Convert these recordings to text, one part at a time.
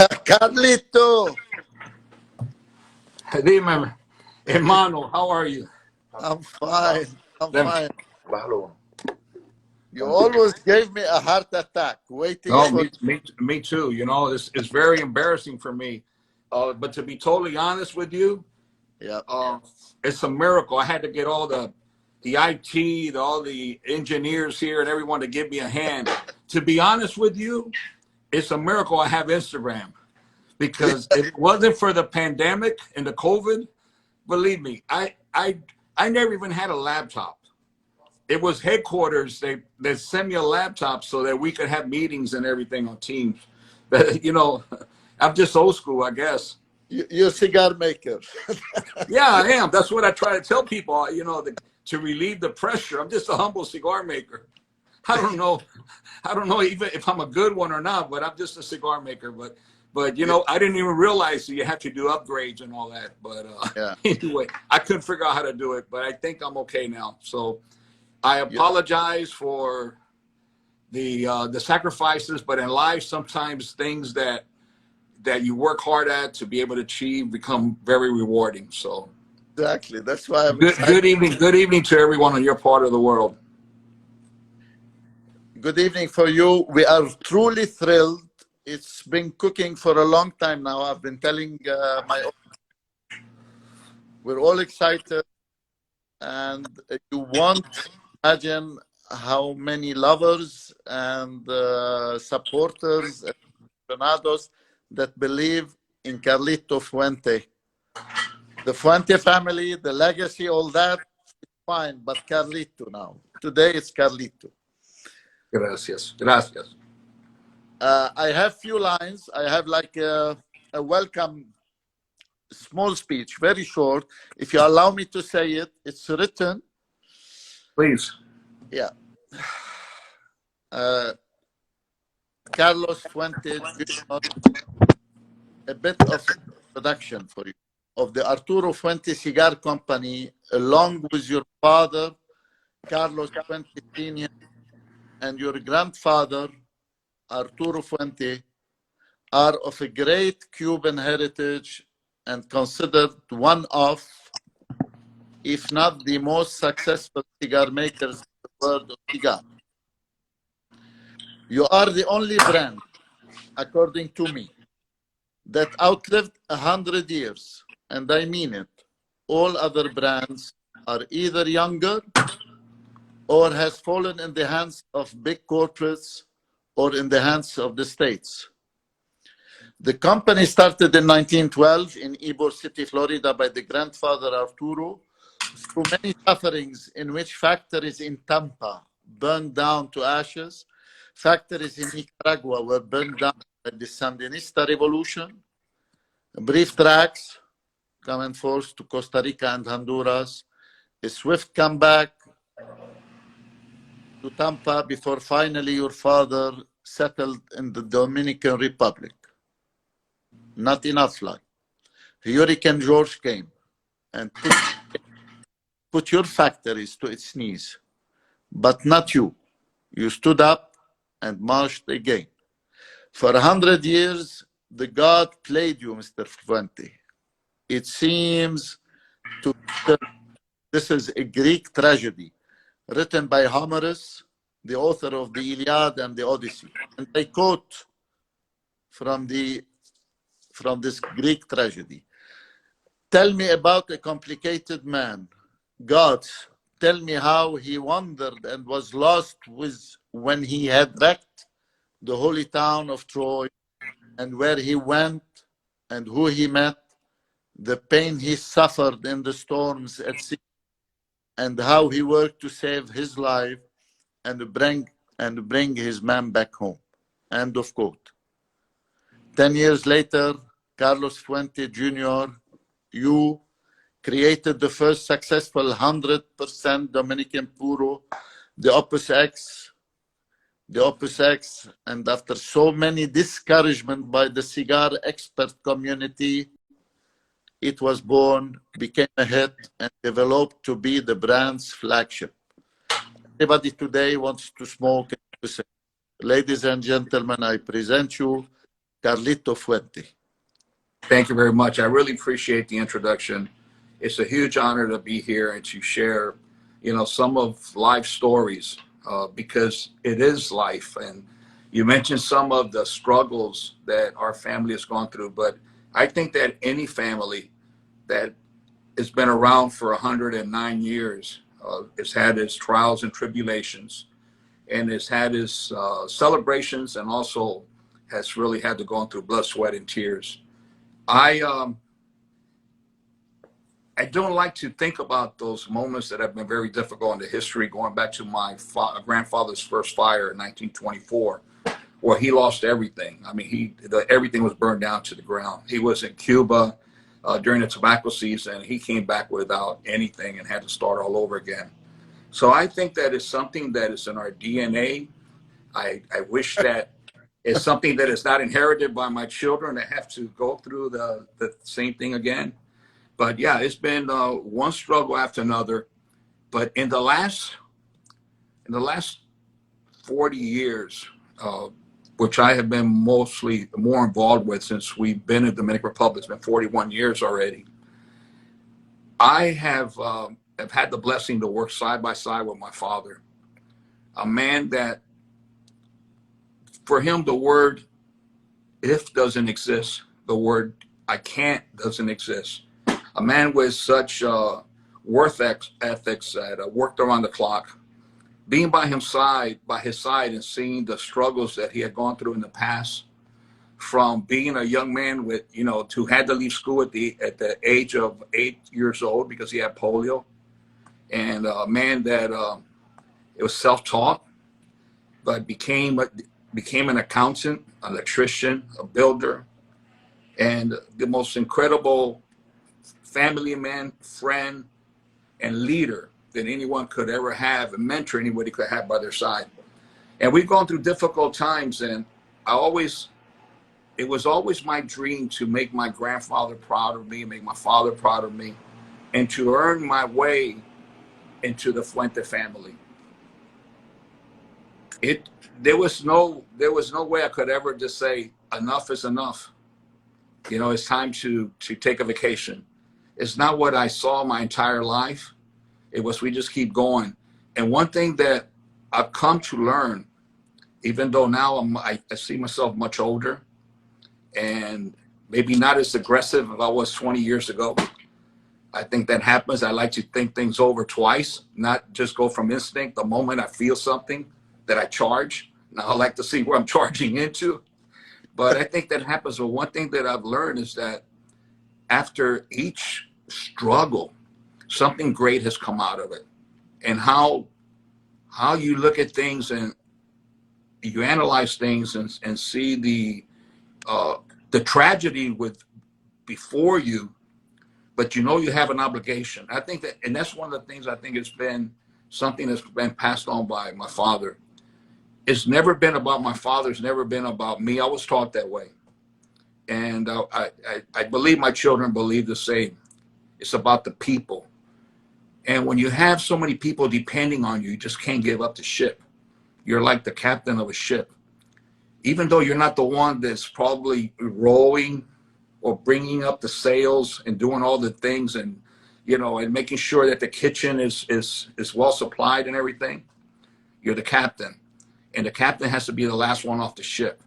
Carlito, Dime, hermano, how are you? I'm fine. I'm Then, fine. You always gave me a heart attack waiting no, for. me too. You know, it's very embarrassing for me. But to be totally honest with you, Yeah, uh, it's a miracle. I had to get all the IT, all the engineers here, and everyone to give me a hand. To be honest with you, it's a miracle I have Instagram because if it wasn't for the pandemic and the COVID, believe me, I never even had a laptop. It was headquarters. They sent me a laptop so that we could have meetings and everything on Teams. But you know, I'm just old school, I guess. you're a cigar maker. Yeah, I am. That's what I try to tell people. You know, to relieve the pressure. I'm just a humble cigar maker. I don't know. I don't know even if I'm a good one or not, but I'm just a cigar maker. But you Yeah, know, I didn't even realize that you have to do upgrades and all that. But yeah, anyway, I couldn't figure out how to do it. But I think I'm okay now. So I yeah. apologize for the sacrifices, but in life sometimes things that you work hard at to be able to achieve become very rewarding. So Exactly. That's why I'm excited. good evening to everyone on your part of the world. Good evening for you. We are truly thrilled. It's been cooking for a long time now. I've been telling we're all excited, and you won't imagine how many lovers and supporters and aficionados that believe in Carlito Fuente. The Fuente family, the legacy, all that, fine, but Carlito now. Today it's Carlito. Gracias, gracias. I have few lines. I have like a welcome small speech, very short. If you allow me to say it, it's written. Please. Yeah. Uh, Carlos Fuente Jr., a bit of introduction for you of the Arturo Fuente Cigar Company, along with your father, Carlos Fuente Sr., and your grandfather, Arturo Fuente, are of a great Cuban heritage and considered one of, if not the most successful cigar makers in the world of cigar. You are the only brand, according to me, that outlived 100 years, and I mean it. All other brands are either younger or has fallen in the hands of big corporates or in the hands of the states. The company started in 1912 in Ybor City, Florida by the grandfather Arturo, through many sufferings in which factories in Tampa burned down to ashes, factories in Nicaragua were burned down by the Sandinista revolution, brief tracks coming forth to Costa Rica and Honduras, a swift comeback to Tampa before finally your father settled in the Dominican Republic. Not enough luck. Hurricane George came and put your factories to its knees, but not you. You stood up and marched again. For 100 years, the God played you, Mr. Fuente. It seems to this is a Greek tragedy written by Homerus, the author of the Iliad and the Odyssey. And I quote from this Greek tragedy. Tell me about a complicated man. Gods, tell me how he wandered and was lost when he had wrecked the holy town of Troy, and where he went and who he met, the pain he suffered in the storms at sea, and how he worked to save his life and bring his man back home. End of quote. 10 years later, Carlos Fuente Jr., you created the first successful 100% Dominican Puro, the Opus X, and after so many discouragement by the cigar expert community, it was born, became a hit, and developed to be the brand's flagship. Everybody today wants to smoke and to say, ladies and gentlemen, I present you Carlito Fuente. Thank you very much. I really appreciate the introduction. It's a huge honor to be here and to share, some of life stories, because it is life. And you mentioned some of the struggles that our family has gone through, but I think that any family that has been around for 109 years has had its trials and tribulations, and has had its celebrations, and also has really had to go through blood, sweat, and tears. I don't like to think about those moments that have been very difficult in the history, going back to my grandfather's first fire in 1924, where he lost everything. I mean, everything was burned down to the ground. He was in Cuba during the tobacco season. He came back without anything and had to start all over again. So I think that is something that is in our DNA. I wish that it's something that is not inherited by my children that have to go through the same thing again. But yeah, it's been one struggle after another. But in the last 40 years, which I have been mostly more involved with since we've been in the Dominican Republic, it's been 41 years already. I have had the blessing to work side by side with my father, a man that, for him, the word "if" doesn't exist. The word "I can't" doesn't exist. A man with such worth ethics that worked around the clock. Being by his side and seeing the struggles that he had gone through in the past, from being a young man with, who had to leave school at the age of 8 years old because he had polio, and a man that it was self-taught, but became an accountant, an electrician, a builder, and the most incredible family man, friend, and leader that anyone could ever have, and mentor anybody could have by their side. And we've gone through difficult times, and it was always my dream to make my grandfather proud of me, make my father proud of me, and to earn my way into the Fuente family. There was no way I could ever just say enough is enough. It's time to take a vacation. It's not what I saw my entire life. It was, we just keep going. And one thing that I've come to learn, even though now I see myself much older and maybe not as aggressive as I was 20 years ago. I think that happens. I like to think things over twice, not just go from instinct. The moment I feel something that I charge. Now I like to see where I'm charging into. But I think that happens. But one thing that I've learned is that after each struggle, something great has come out of it. And how you look at things and you analyze things and see the tragedy before you, but you have an obligation. I think that, and that's one of the things I think it's been something that's been passed on by my father. It's never been about my father. It's never been about me. I was taught that way. And I believe my children believe the same. It's about the people. And when you have so many people depending on you, you just can't give up the ship. You're like the captain of a ship. Even though you're not the one that's probably rowing or bringing up the sails and doing all the things and, and making sure that the kitchen is well supplied and everything, you're the captain. And the captain has to be the last one off the ship.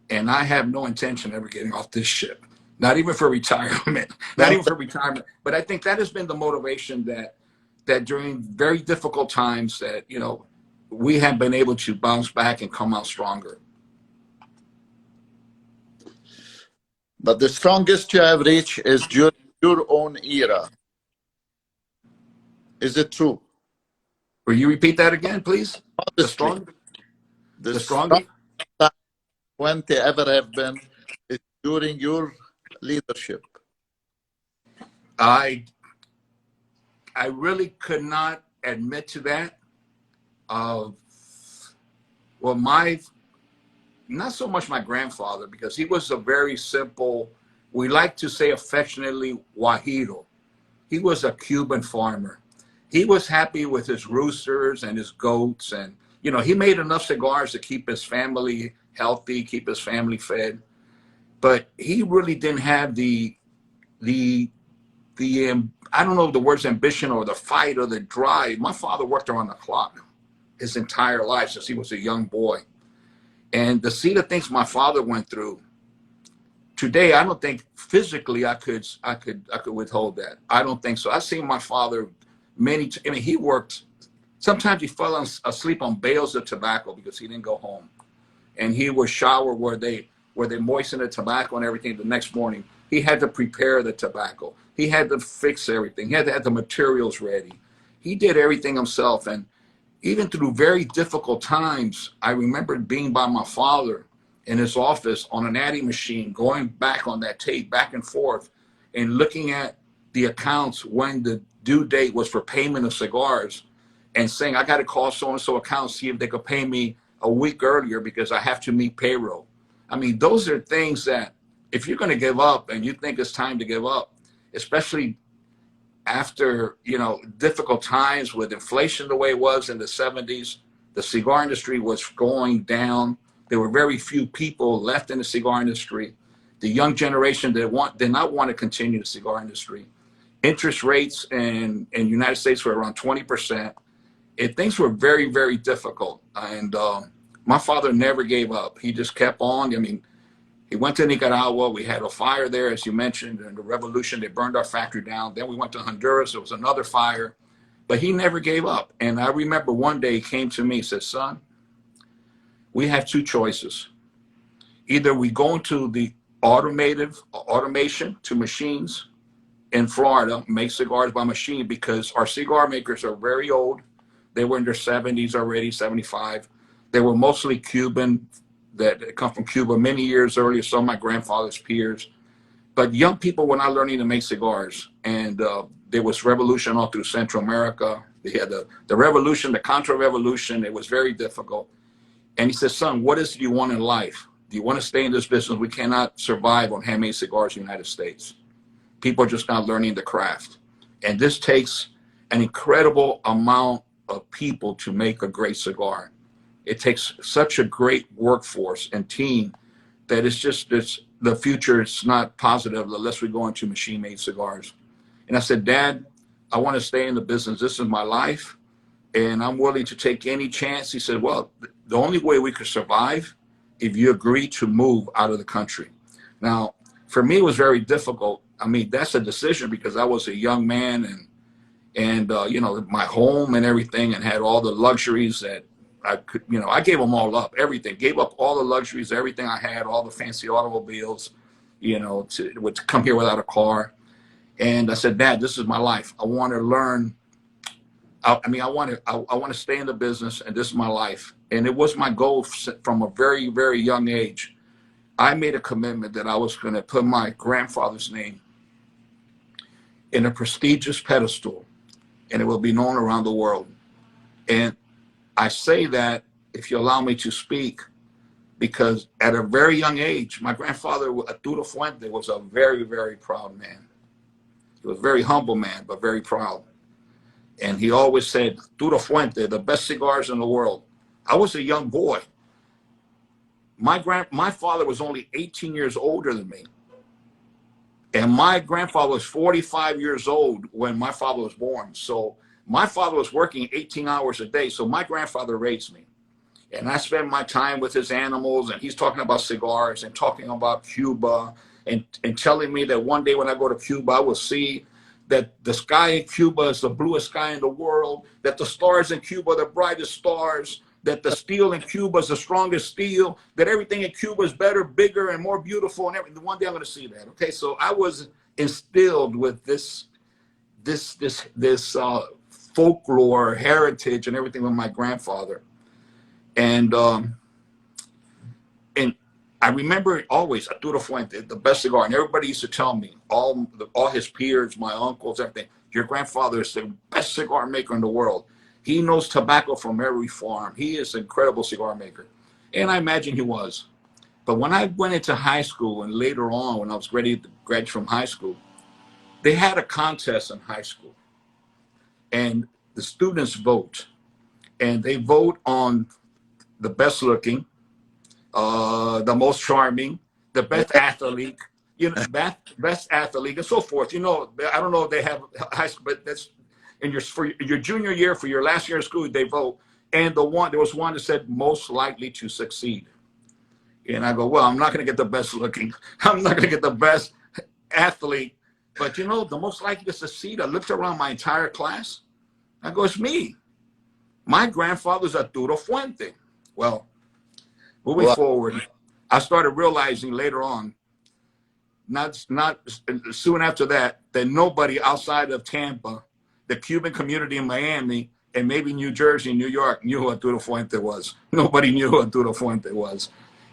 And I have no intention of ever getting off this ship, not even for retirement, But I think that has been the motivation that during very difficult times that, we have been able to bounce back and come out stronger. But the strongest you have reached is during your own era. Is it true? Will you repeat that again, please? The strongest time Fuente ever have been is during your leadership. I really could not admit to that. Not so much my grandfather, because he was a very simple, we like to say affectionately, Guajiro. He was a Cuban farmer. He was happy with his roosters and his goats, and he made enough cigars to keep his family healthy, keep his family fed. but he really didn't have the I don't know if the word's ambition or the fight or the drive. My father worked around the clock his entire life since he was a young boy. And to see the things my father went through today, I don't think physically I could withhold that. I don't think so. I've seen my father I mean, he worked, sometimes he fell asleep on bales of tobacco because he didn't go home. And he would shower where they moisten the tobacco and everything the next morning. He had to prepare the tobacco. He had to fix everything. He had to have the materials ready. He did everything himself. And even through very difficult times, I remember being by my father in his office on an adding machine, going back on that tape, back and forth, and looking at the accounts when the due date was for payment of cigars, and saying, I got to call so-and-so account, see if they could pay me a week earlier because I have to meet payroll. I mean, those are things that if you're going to give up and you think it's time to give up, especially after, you know, difficult times with inflation the way it was in the 70s, the cigar industry was going down. There were very few people left in the cigar industry. The young generation did not want to continue the cigar industry. Interest rates in the United States were around 20%. Things were very, very difficult. And my father never gave up. He just kept on. I mean, he went to Nicaragua. We had a fire there, as you mentioned, and the revolution. They burned our factory down. Then we went to Honduras. There was another fire. But he never gave up. And I remember one day he came to me and said, son, we have two choices. Either we go into the automation to machines in Florida, make cigars by machine, because our cigar makers are very old. They were in their 70s already, 75. They were mostly Cuban, that come from Cuba many years earlier, some of my grandfather's peers. But young people were not learning to make cigars. And there was revolution all through Central America. They had the revolution, the Contra-revolution. It was very difficult. And he says, son, what is it you want in life? Do you want to stay in this business? We cannot survive on handmade cigars in the United States. People are just not learning the craft. And this takes an incredible amount of people to make a great cigar. It takes such a great workforce and team that the future is not positive unless we go into machine-made cigars. And I said, Dad, I want to stay in the business. This is my life, and I'm willing to take any chance. He said, well, the only way we could survive if you agree to move out of the country. Now, for me, it was very difficult. I mean, that's a decision because I was a young man and you know, my home and everything, and had all the luxuries that I could, you know, I gave them all up, everything, gave up all the luxuries, everything I had, all the fancy automobiles, you know, to come here without a car. And I said, Dad, this is my life. I want to learn. I want to stay in the business, and this is my life. And it was my goal from a very, very young age. I made a commitment that I was going to put my grandfather's name in a prestigious pedestal, and it will be known around the world. And I say that, if you allow me to speak, because at a very young age, my grandfather, Arturo Fuente, was a very, very proud man. He was a very humble man, but very proud. And he always said, Arturo Fuente, the best cigars in the world. I was a young boy. My father was only 18 years older than me. And my grandfather was 45 years old when my father was born. So my father was working 18 hours a day. So my grandfather raised me. And I spent my time with his animals, and he's talking about cigars and talking about Cuba and telling me that one day when I go to Cuba, I will see that the sky in Cuba is the bluest sky in the world, that the stars in Cuba are the brightest stars, that the steel in Cuba is the strongest steel, that everything in Cuba is better, bigger, and more beautiful, and everything. One day I'm going to see that. Okay, so I was instilled with this folklore, heritage, and everything with my grandfather, and I remember always Arturo Fuente, the best cigar, and everybody used to tell me, all his peers, my uncles, everything, your grandfather is the best cigar maker in the world. He knows tobacco from every farm. He is an incredible cigar maker. And I imagine he was. But when I went into high school, and later on when I was ready to graduate from high school, they had a contest in high school. And the students vote. And they vote on the best looking, the most charming, the best athlete, best athlete, and so forth. You know, I don't know if they have high school, but that's in your for your junior year, for your last year of school, they vote. And there was one that said most likely to succeed. And I go, well, I'm not going to get the best looking. I'm not going to get the best athlete. But you know, the most likely to succeed, I looked around my entire class. I go, it's me. My grandfather's Arturo Fuente. Well, moving forward, I started realizing later on, not soon after that, that nobody outside of Tampa, the Cuban community in Miami, and maybe New Jersey, New York, knew who Arturo Fuente was. Nobody knew who Arturo Fuente was.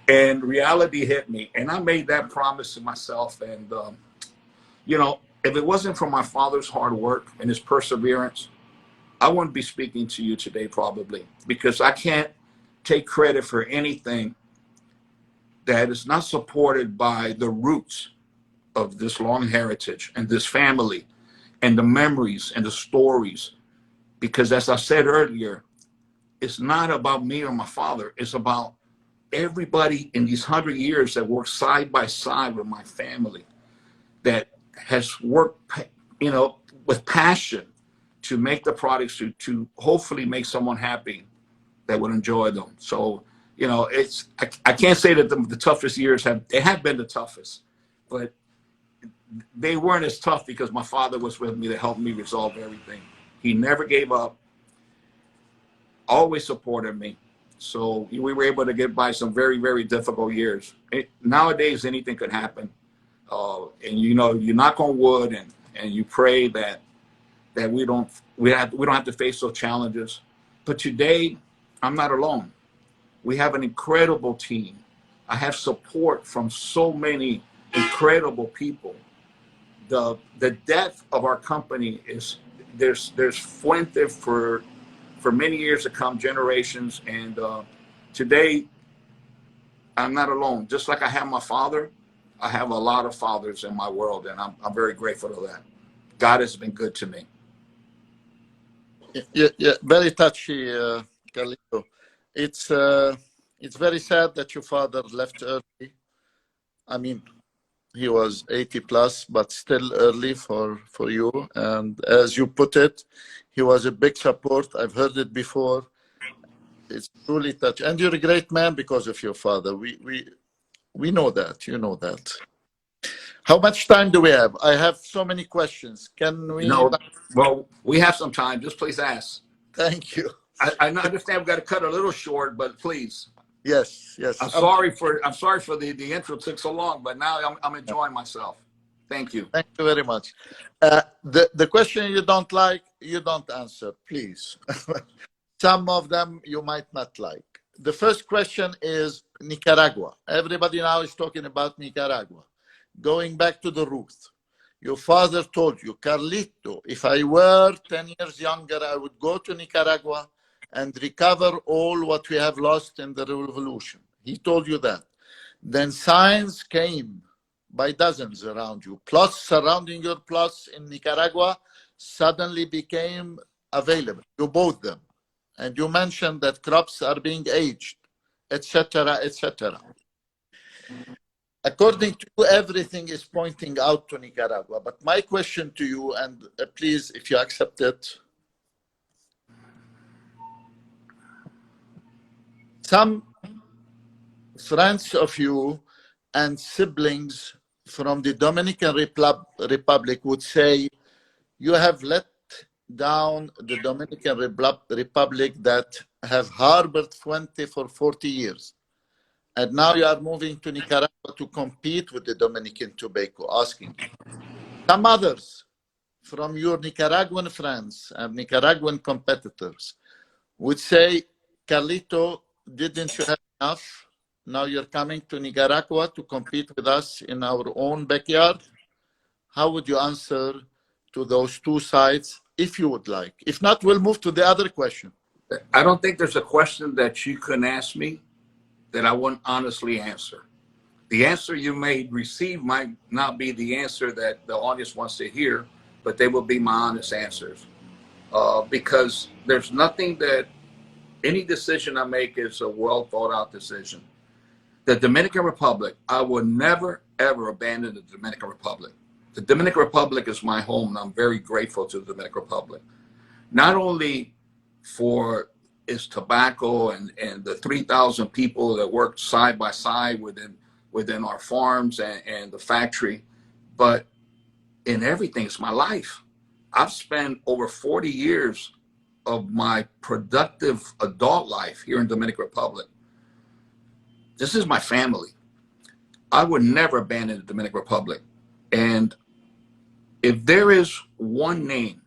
And reality hit me. And I made that promise to myself. And, you know, if it wasn't for my father's hard work and his perseverance, I wouldn't be speaking to you today probably, because I can't take credit for anything that is not supported by the roots of this long heritage and this family and the memories and the stories. Because as I said earlier, it's not about me or my father. It's about everybody in these 100 years that worked side by side with my family, that has worked, you know, with passion to make the products to hopefully make someone happy that would enjoy them. So, you know, I can't say that the toughest years have been the toughest, but they weren't as tough because my father was with me to help me resolve everything. He never gave up, always supported me. So we were able to get by some very, very difficult years. Nowadays, anything could happen. And, you know, you knock on wood and you pray that we don't have to face those challenges. But today, I'm not alone. We have an incredible team. I have support from so many incredible people. The depth of our company is there's Fuente for many years to come, generations. And today, I'm not alone. Just like I have my father, I have a lot of fathers in my world, and I'm very grateful for that. God has been good to me. Yeah, very touchy, Carlito. It's very sad that your father left early. I mean, he was 80 plus, but still early for you. And as you put it, he was a big support. I've heard it before. It's truly touching. And you're a great man because of your father. We know that. You know that. How much time do we have? I have so many questions. Can we? No, well, we have some time. Just please ask. Thank you. I understand we've got to cut a little short, but please. Yes. I'm sorry for the intro took so long, but now I'm enjoying myself. Thank you. Thank you very much. The question you don't like, you don't answer, please. Some of them you might not like. The first question is Nicaragua. Everybody now is talking about Nicaragua. Going back to the roots. Your father told you, Carlito, if I were 10 years younger, I would go to Nicaragua and recover all what we have lost in the revolution. He told you that. Then signs came by dozens around you. Plots surrounding your plots in Nicaragua suddenly became available. You bought them. And you mentioned that crops are being aged, etc., etc. According to you, everything is pointing out to Nicaragua. But my question to you, and please, if you accept it, some friends of you and siblings from the Dominican Republic would say, you have let down the Dominican Republic that have harbored Fuente for 40 years. And now you are moving to Nicaragua to compete with the Dominican tobacco, asking. Some others from your Nicaraguan friends and Nicaraguan competitors would say, Carlito, didn't you have enough? Now you're coming to Nicaragua to compete with us in our own backyard. How would you answer to those two sides, if you would like? If not, we'll move to the other question. I don't think there's a question that you couldn't ask me that I wouldn't honestly answer. The answer you may receive might not be the answer that the audience wants to hear, but they will be my honest answers. Because there's nothing that any decision I make is a well thought out decision. The Dominican Republic, I will never, ever abandon the Dominican Republic. The Dominican Republic is my home, and I'm very grateful to the Dominican Republic. Not only for its tobacco and the 3,000 people that work side by side within our farms and the factory, but in everything. It's my life. I've spent over 40 years of my productive adult life here in Dominican Republic. This is my family. I would never abandon the Dominican Republic. And if there is one name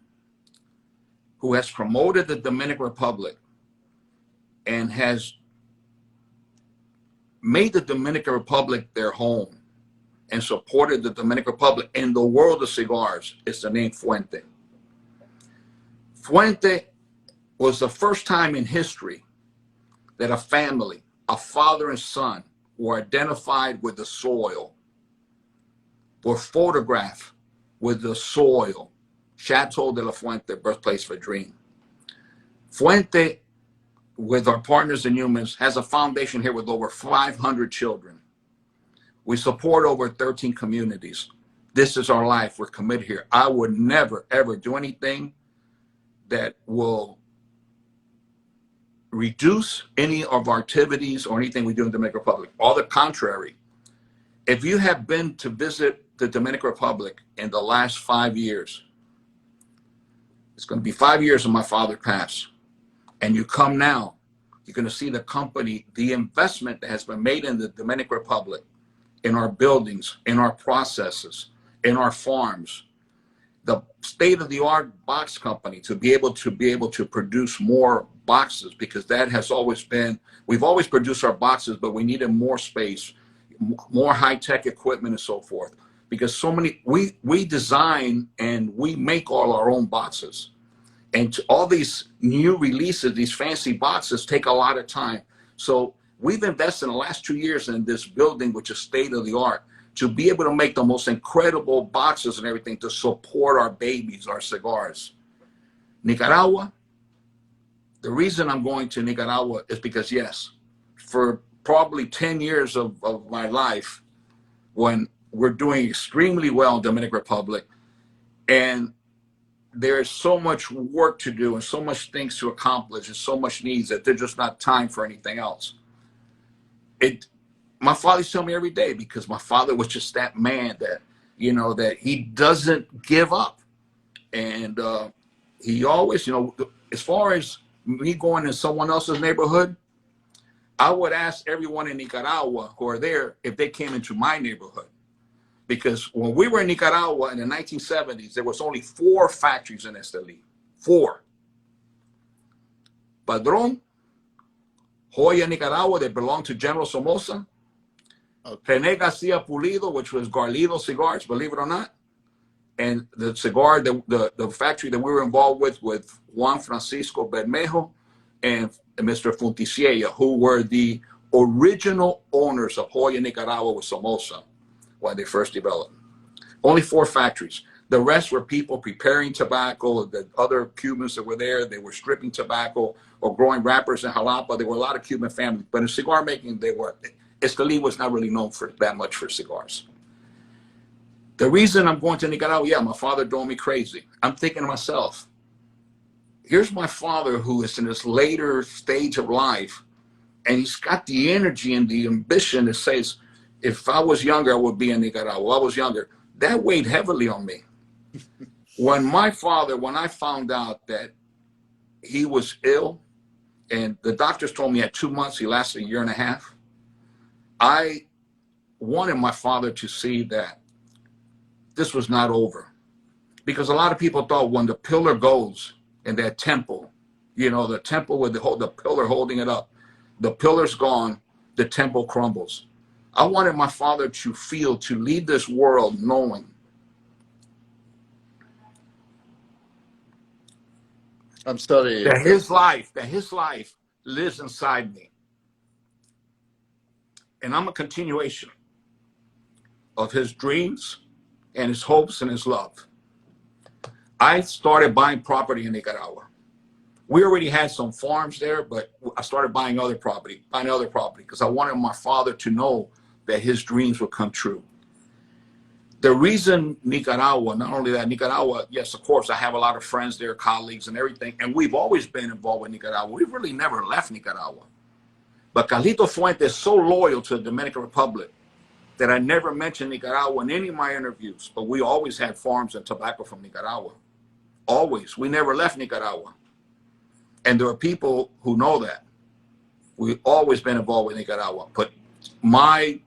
who has promoted the Dominican Republic and has made the Dominican Republic their home and supported the Dominican Republic in the world of cigars, it's the name Fuente. Fuente was the first time in history that a family, a father and son, were identified with the soil, were photographed with the soil. Chateau de la Fuente, birthplace of a dream. Fuente, with our partners in humans, has a foundation here with over 500 children. We support over 13 communities. This is our life. We're committed here. I would never, ever do anything that will reduce any of our activities or anything we do in the Dominican Republic. All the contrary. If you have been to visit the Dominican Republic in the last 5 years, it's going to be 5 years of my father passed, and you come now, you're going to see the company, the investment that has been made in the Dominican Republic, in our buildings, in our processes, in our farms, the state-of-the-art box company to be able to produce more boxes, because that has always been, we've always produced our boxes, but we needed more space, more high-tech equipment and so forth, because so many, we design and we make all our own boxes. And all these new releases, these fancy boxes, take a lot of time. So we've invested in the last 2 years in this building, which is state-of-the-art, to be able to make the most incredible boxes and everything to support our babies, our cigars. Nicaragua, the reason I'm going to Nicaragua is because, yes, for probably 10 years of my life, when we're doing extremely well in the Dominican Republic, and there's so much work to do and so much things to accomplish and so much needs that there's just not time for anything else. My father used to tell me every day, because my father was just that man that, you know, that he doesn't give up. And he always, you know, as far as me going in someone else's neighborhood, I would ask everyone in Nicaragua who are there if they came into my neighborhood. Because when we were in Nicaragua in the 1970s, there was only 4 factories in Esteli. 4. Padrón, Joya, Nicaragua, that belonged to General Somoza. Okay. René Garcia Pulido, which was Carlito cigars, believe it or not. And the cigar, the factory that we were involved with Juan Francisco Bermejo and Mr. Funticiella, who were the original owners of Joya, Nicaragua with Somoza when they first developed. Only 4 factories. The rest were people preparing tobacco. The other Cubans that were there, they were stripping tobacco or growing wrappers in Jalapa. There were a lot of Cuban families, but in cigar making, they were. Esteli was not really known for that much for cigars. The reason I'm going to Nicaragua, yeah, my father drove me crazy. I'm thinking to myself, here's my father who is in this later stage of life, and he's got the energy and the ambition that says, if I was younger, I would be in Nicaragua. I was younger. That weighed heavily on me. When I found out that he was ill, and the doctors told me at 2 months, he lasted 1.5 years, I wanted my father to see that this was not over. Because a lot of people thought when the pillar goes in that temple, you know, the temple with the pillar holding it up, the pillar's gone, the temple crumbles. I wanted my father to leave this world knowing I'm sorry. that his life lives inside me. And I'm a continuation of his dreams and his hopes and his love. I started buying property in Nicaragua. We already had some farms there, but I started buying other property because I wanted my father to know that his dreams would come true. The reason Nicaragua, not only that, Nicaragua, yes, of course, I have a lot of friends there, colleagues and everything, and we've always been involved with Nicaragua. We've really never left Nicaragua. But Carlito Fuente is so loyal to the Dominican Republic that I never mentioned Nicaragua in any of my interviews, but we always had farms and tobacco from Nicaragua. Always. We never left Nicaragua. And there are people who know that. We've always been involved with Nicaragua. But my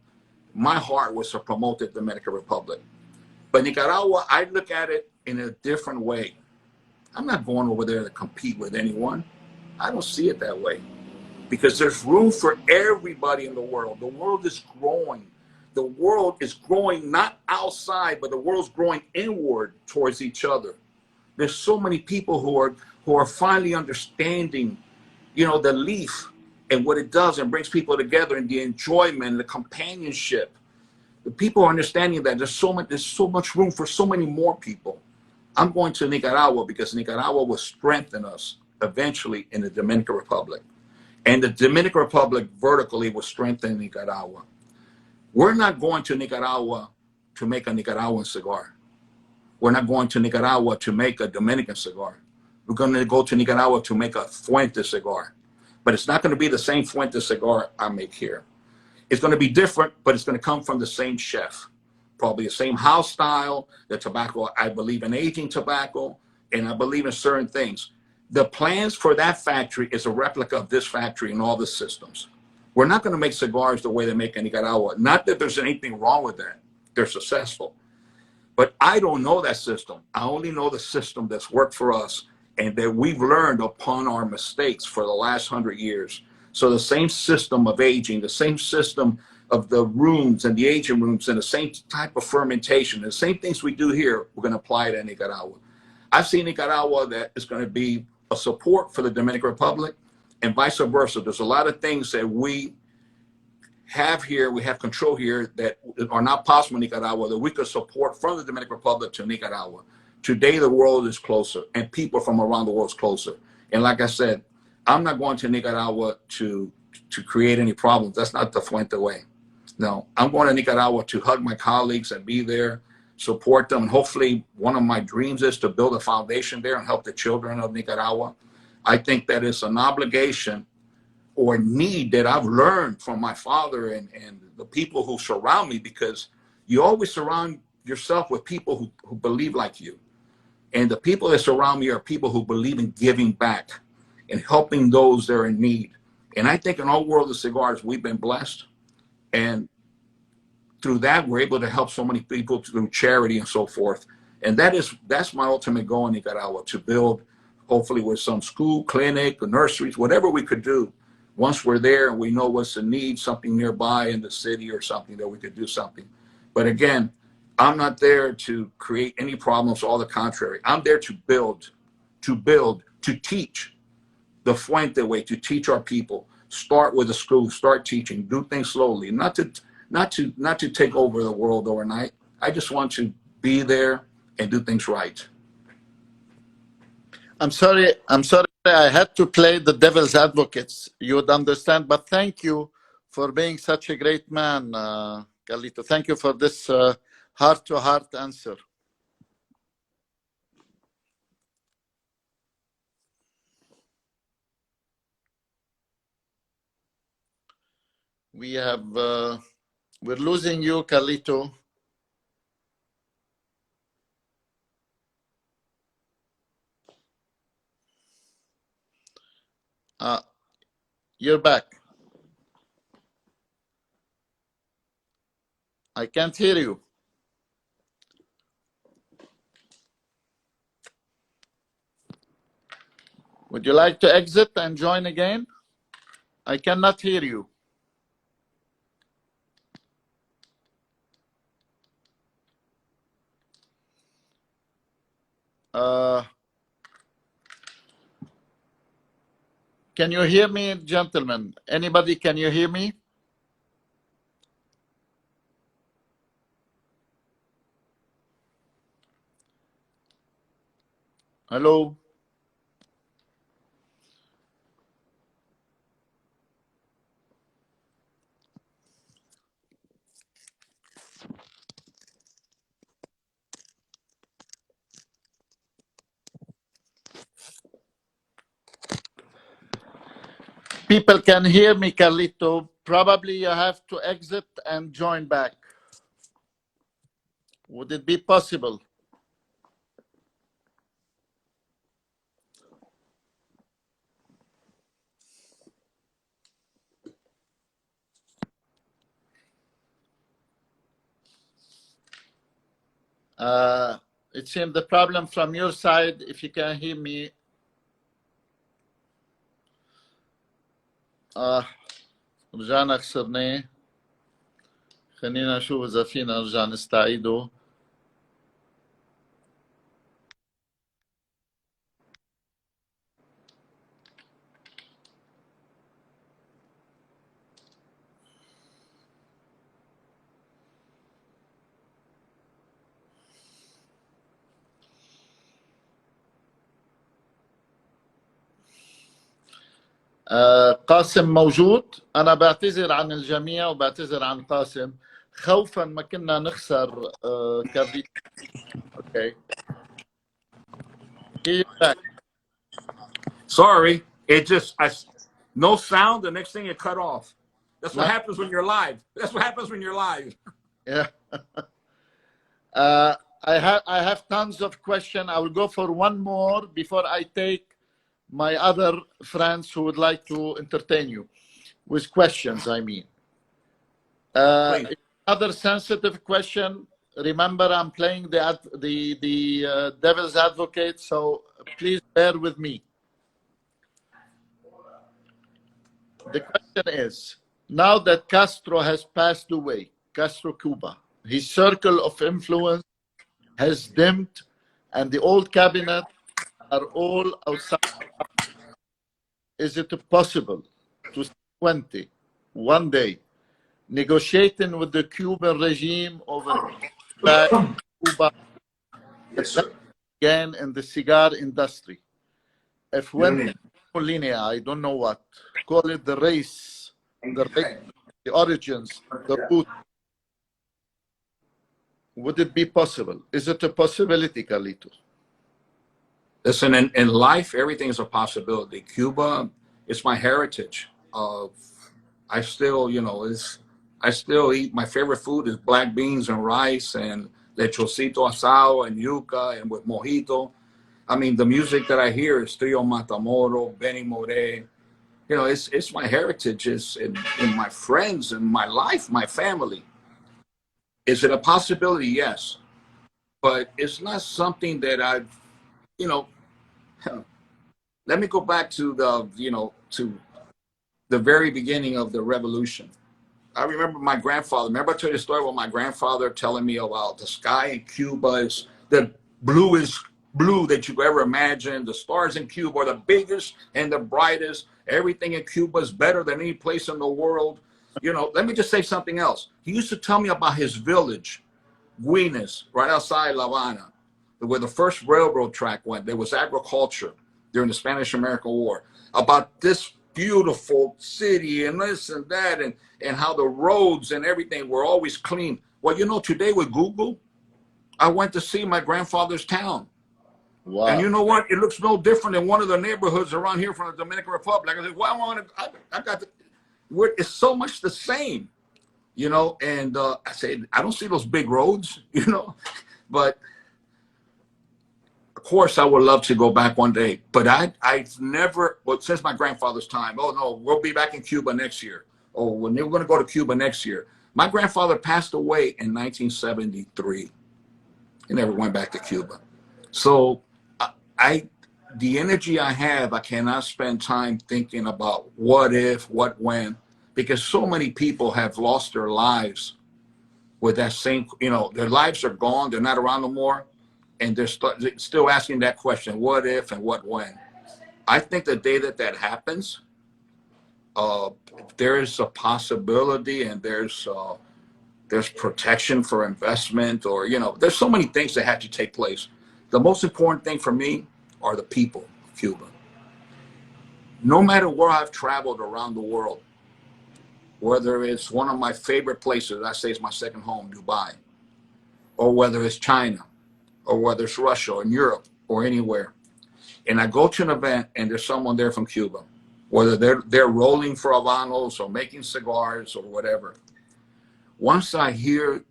heart was to promote the Dominican Republic. But Nicaragua, I look at it in a different way. I'm not going over there to compete with anyone. I don't see it that way. Because there's room for everybody in the world. The world is growing. The world is growing not outside, but the world's growing inward towards each other. There's so many people who are finally understanding, you know, the leaf and what it does and brings people together, and the enjoyment, the companionship. The people are understanding that there's so much room for so many more people. I'm going to Nicaragua because Nicaragua will strengthen us eventually in the Dominican Republic. And the Dominican Republic vertically will strengthen Nicaragua. We're not going to Nicaragua to make a Nicaraguan cigar. We're not going to Nicaragua to make a Dominican cigar. We're going to go to Nicaragua to make a Fuente cigar. But it's not going to be the same Fuente cigar I make here. It's going to be different, but it's going to come from the same chef. Probably the same house style, the tobacco. I believe in aging tobacco, and I believe in certain things. The plans for that factory is a replica of this factory and all the systems. We're not going to make cigars the way they make in Nicaragua. Not that there's anything wrong with that. They're successful. But I don't know that system. I only know the system that's worked for us and that we've learned upon our mistakes for the last 100 years. So the same system of aging, the same system of the rooms and the aging rooms and the same type of fermentation, the same things we do here, we're going to apply it in Nicaragua. I've seen Nicaragua that is going to be a support for the Dominican Republic and vice versa. There's a lot of things that we have here, we have control here that are not possible in Nicaragua that we could support from the Dominican Republic to Nicaragua. Today, the world is closer and people from around the world is closer. And like I said, I'm not going to Nicaragua to create any problems. That's not the Fuente way. No, I'm going to Nicaragua to hug my colleagues and be there, support them. And hopefully one of my dreams is to build a foundation there and help the children of Nicaragua. I think that it's an obligation or need that I've learned from my father and the people who surround me, because you always surround yourself with people who believe like you. And the people that surround me are people who believe in giving back and helping those that are in need. And I think in our world of cigars, we've been blessed. And through that, we're able to help so many people through charity and so forth. And that's my ultimate goal in Nicaragua, to build, hopefully with some school, clinic, or nurseries, whatever we could do. Once we're there and we know what's the need, something nearby in the city or something, that we could do something. But again, I'm not there to create any problems, all the contrary. I'm there to build, to teach the Fuente way, to teach our people. Start with a school, start teaching, do things slowly, not to take over the world overnight. I just want to be there and do things right. I'm sorry. I had to play the devil's advocates. You would understand, but thank you for being such a great man, Carlito. Thank you for this heart-to-heart answer. We're losing you, Carlito. You're back. I can't hear you. Would you like to exit and join again? I cannot hear you. Can you hear me, gentlemen? Anybody, can you hear me? Hello? People can hear me, Carlito. Probably you have to exit and join back. Would it be possible? It seems the problem from your side, if you can hear me. رجعنا خسرناه. خلينا نشوف إذا فينا نرجع نستعيده. قاسم موجود. أنا بعتذر عن الجميع وبعتذر عن قاسم خوفا ما كنا نخسر كارليتو. Okay. He's back. Sorry, it just no sound. The next thing it cut off. That's what happens when you're live. That's what happens when you're live. Yeah. I have tons of questions. I will go for one more before I take my other friends who would like to entertain you with questions. I mean, another sensitive question. Remember, I'm playing the devil's advocate, so please bear with me. The question is, now that Castro has passed away, Castro Cuba, his circle of influence has dimmed, and the old cabinet are all outside. Is it possible to see FUENTE one day negotiating with the Cuban regime over Cuba again in the cigar industry? If FUENTE linea, I don't know what, call it the race, the origins, the root. Would it be possible? Is it a possibility, Carlito? Listen, in life, everything is a possibility. Cuba is my heritage. I still, I still eat. My favorite food is black beans and rice and lechocito asado and yuca and with mojito. I mean, the music that I hear is Trio Matamoro, Benny Moré. It's my heritage. It's in my friends and my life, my family. Is it a possibility? Yes. But it's not something that I've, let me go back to to the very beginning of the revolution. I remember my grandfather. Remember I told you the story about my grandfather telling me about the sky in Cuba is the bluest blue that you could ever imagine. The stars in Cuba are the biggest and the brightest. Everything in Cuba is better than any place in the world. Let me just say something else. He used to tell me about his village, Guines, right outside La Habana, where the first railroad track went. There was agriculture during the Spanish-American War. About this beautiful city and this and that, and how the roads and everything were always clean. Well, today with Google, I went to see my grandfather's town. Wow. And you know what? It looks no different than one of the neighborhoods around here from the Dominican Republic. I said, well, it's so much the same, and I said, I don't see those big roads, but of course I would love to go back one day, but I've never, since my grandfather's time, oh no, we'll be back in Cuba next year. Oh, we're going to go to Cuba next year. My grandfather passed away in 1973. He never went back to Cuba. So the energy I have, I cannot spend time thinking about what if, what when, because so many people have lost their lives with that same, their lives are gone. They're not around no more. And they're still asking that question, what if and what when? I think the day that happens, there is a possibility and there's protection for investment, or, there's so many things that have to take place. The most important thing for me are the people of Cuba. No matter where I've traveled around the world, whether it's one of my favorite places, I say it's my second home, Dubai, or whether it's China, or whether it's Russia or in Europe or anywhere, and I go to an event and there's someone there from Cuba, whether they're rolling for Habanos or making cigars or whatever. Once I hear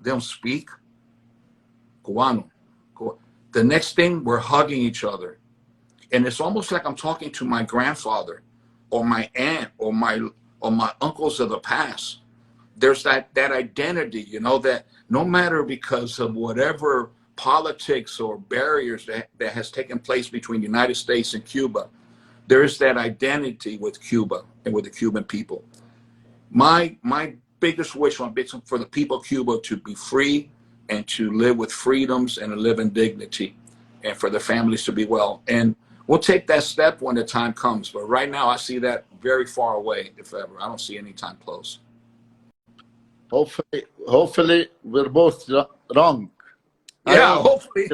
them speak Cubano, the next thing we're hugging each other. And it's almost like I'm talking to my grandfather or my aunt or my uncles of the past. There's that identity, you know, that no matter because of whatever politics or barriers that has taken place between the United States and Cuba, there's that identity with Cuba and with the Cuban people. My biggest wish for the people of Cuba to be free and to live with freedoms and to live in dignity, and for their families to be well. And we'll take that step when the time comes. But right now, I see that very far away, if ever. I don't see any time close. Hopefully, we're both wrong. Yeah, hopefully.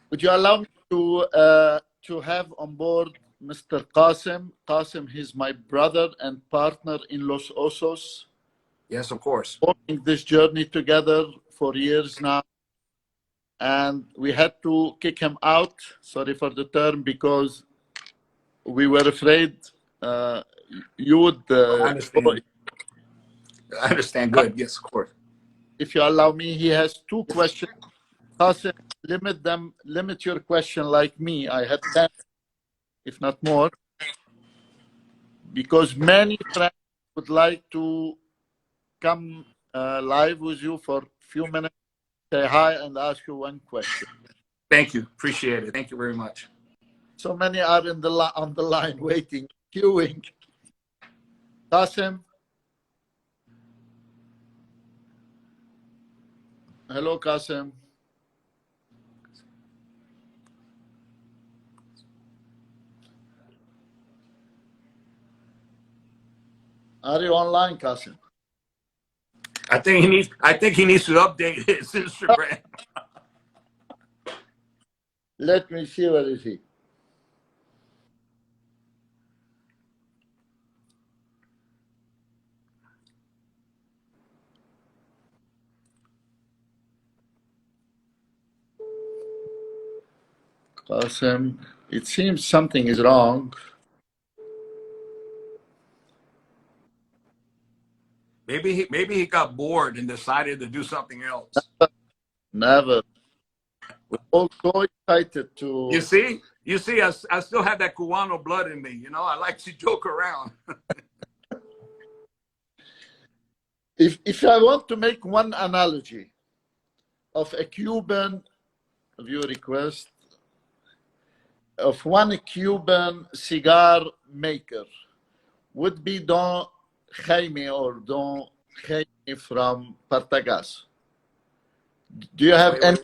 Would you allow me to have on board Mr. Qasim? Qasim, he's my brother and partner in Los Osos. Yes, of course. Walking this journey together for years now. And we had to kick him out, sorry for the term, because we were afraid you would... I understand. I understand. Good. Yes, of course. If you allow me, he has 2 questions. Qasim, limit your question like me. I had 10, if not more, because many friends would like to come live with you for a few minutes, say hi, and ask you 1 question. Thank you. Appreciate it. Thank you very much. So many are on the line waiting, queuing. Qasim. Hello, Qasim. Are you online, Qasim? I think he needs to update his Instagram. Let me see, where is he? Qasim, it seems something is wrong. Maybe he got bored and decided to do something else. Never. We're all so excited to... You see, I still have that Cubano blood in me. You know, I like to joke around. If I want to make one analogy of a Cuban, view request, of one Cuban cigar maker, would be Don Jaime or Don Jaime from Partagas. Do you have any?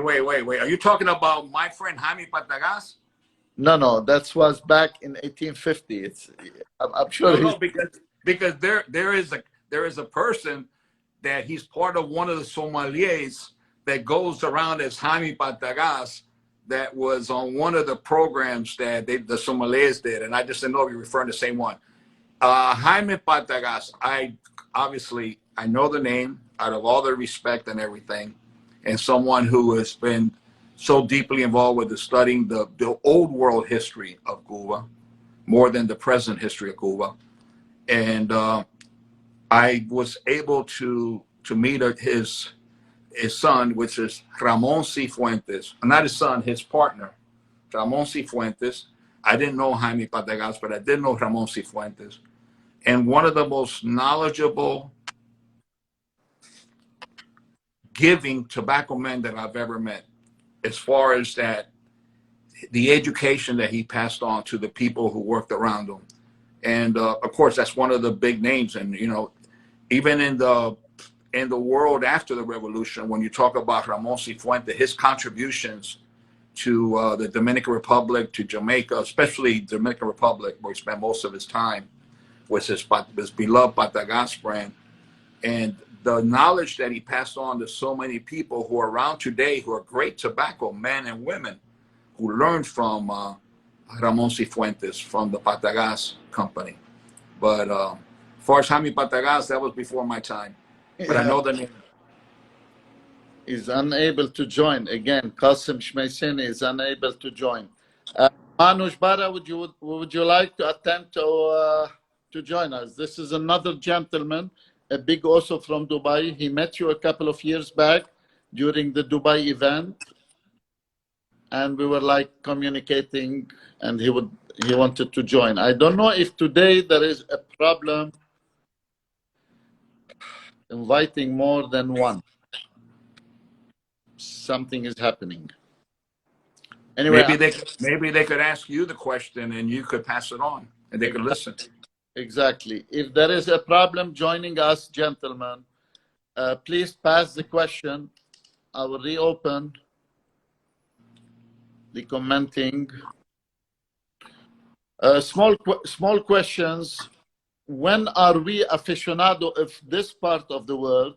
Wait. Are you talking about my friend Jaime Partagas? No, that was back in 1850. I'm sure. No, because there is a person that he's part of one of the sommeliers that goes around as Jaime Partagas, that was on one of the programs that the sommeliers did, and I just didn't know if you're referring to the same one. Jaime Partagas, I know the name out of all the respect and everything, and someone who has been so deeply involved with studying the old world history of Cuba, more than the present history of Cuba. And I was able to meet his son, which is Ramon Cifuentes, not his son, his partner, Ramon Cifuentes. I didn't know Jaime Partagas, but I did know Ramon Cifuentes. And one of the most knowledgeable, giving tobacco men that I've ever met, as far as that, the education that he passed on to the people who worked around him. And of course, that's one of the big names. And, you know, even in the world after the revolution, when you talk about Ramon Cifuentes, his contributions to the Dominican Republic, to Jamaica, especially Dominican Republic, where he spent most of his time, was his beloved Partagas brand. And the knowledge that he passed on to so many people who are around today, who are great tobacco men and women, who learned from Ramon Cifuentes, from the Partagas company. But as far as Jaime Partagas, that was before my time. But I know the name. Is unable to join. Again, Qasim Shmaysini is unable to join. Manush Bara, would you like to attempt to join us? This is another gentleman, a big Oso from Dubai. He met you a couple of years back during the Dubai event, and we were like communicating, and he wanted to join. I don't know if today there is a problem inviting more than one. Something is happening. Anyway, Maybe they could ask you the question and you could pass it on and they could listen. exactly. If there is a problem joining us, gentlemen, please pass the question. I will reopen the commenting. Small questions. When are we aficionado of this part of the world?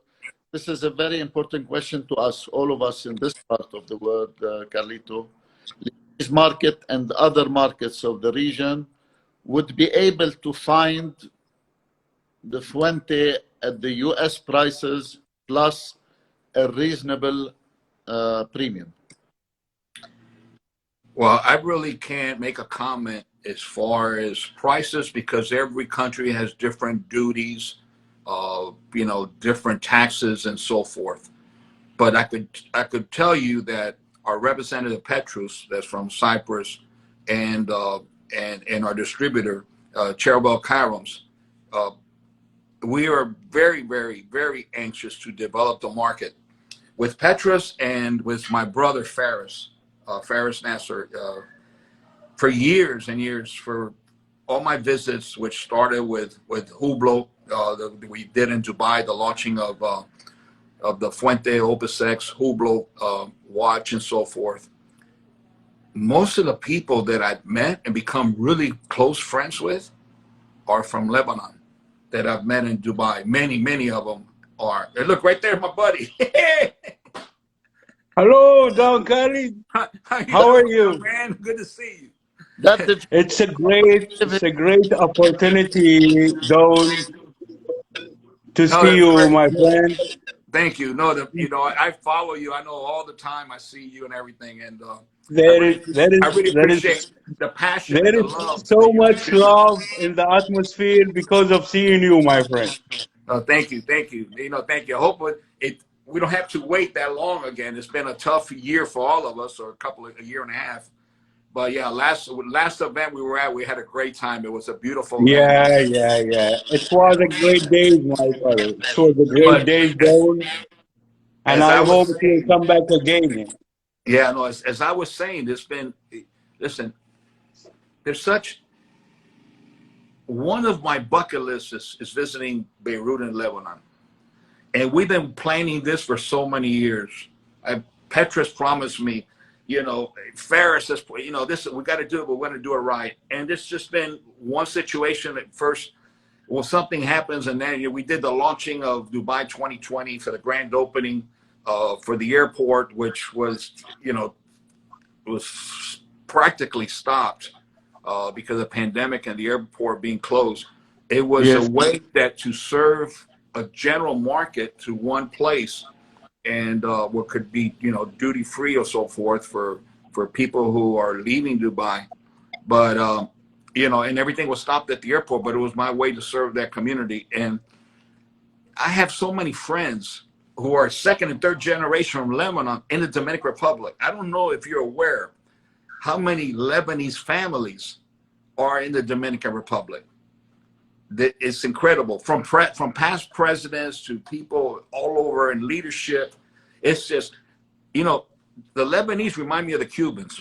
This is a very important question to us, all of us in this part of the world, Carlito. This market and other markets of the region would be able to find the Fuente at the US prices plus a reasonable premium. Well, I really can't make a comment as far as prices because every country has different duties, different taxes and so forth. But I could tell you that our representative Petrus, that's from Cyprus, and our distributor Cherubel Karams, we are very, very, very anxious to develop the market with Petrus and with my brother Faris Nasser. For years and years, for all my visits, which started with Hublot, that we did in Dubai, the launching of the Fuente Opus X, Hublot watch and so forth. Most of the people that I've met and become really close friends with are from Lebanon that I've met in Dubai. Many of them are. And look, right there, my buddy. Hello, Don Carlito. How are you? Man, good to see you. It's a great opportunity, Don, to see you, my friend. Thank you. No, I follow you. I know all the time. I see you and everything, and I really appreciate the passion. There and is the love so much love in the atmosphere because of seeing you, my friend. Thank you. Thank you. Thank you. I hope we don't have to wait that long again. It's been a tough year for all of us, or a year and a half. But yeah, last event we were at, we had a great time. It was a beautiful event. Yeah. It was a great day, my brother. It was a great day, Don. And I hope you'll come back again. Yeah, no, as I was saying, listen, there's one of my bucket lists is visiting Beirut and Lebanon. And we've been planning this for so many years. Petrus promised me, Ferris says, this, we got to do it, but we're going to do it right. And it's just been one situation at first. Well, something happens, and then we did the launching of Dubai 2020 for the grand opening for the airport, which was, was practically stopped because of the pandemic and the airport being closed. It was a way to serve a general market to one place, and what could be duty free or so forth for people who are leaving Dubai, but and everything was stopped at the airport. But it was my way to serve that community, and I have so many friends who are second and third generation from Lebanon in the Dominican Republic. I don't know if you're aware how many Lebanese families are in the Dominican Republic. It's incredible, from past presidents to people all over in leadership. It's just, the Lebanese remind me of the Cubans.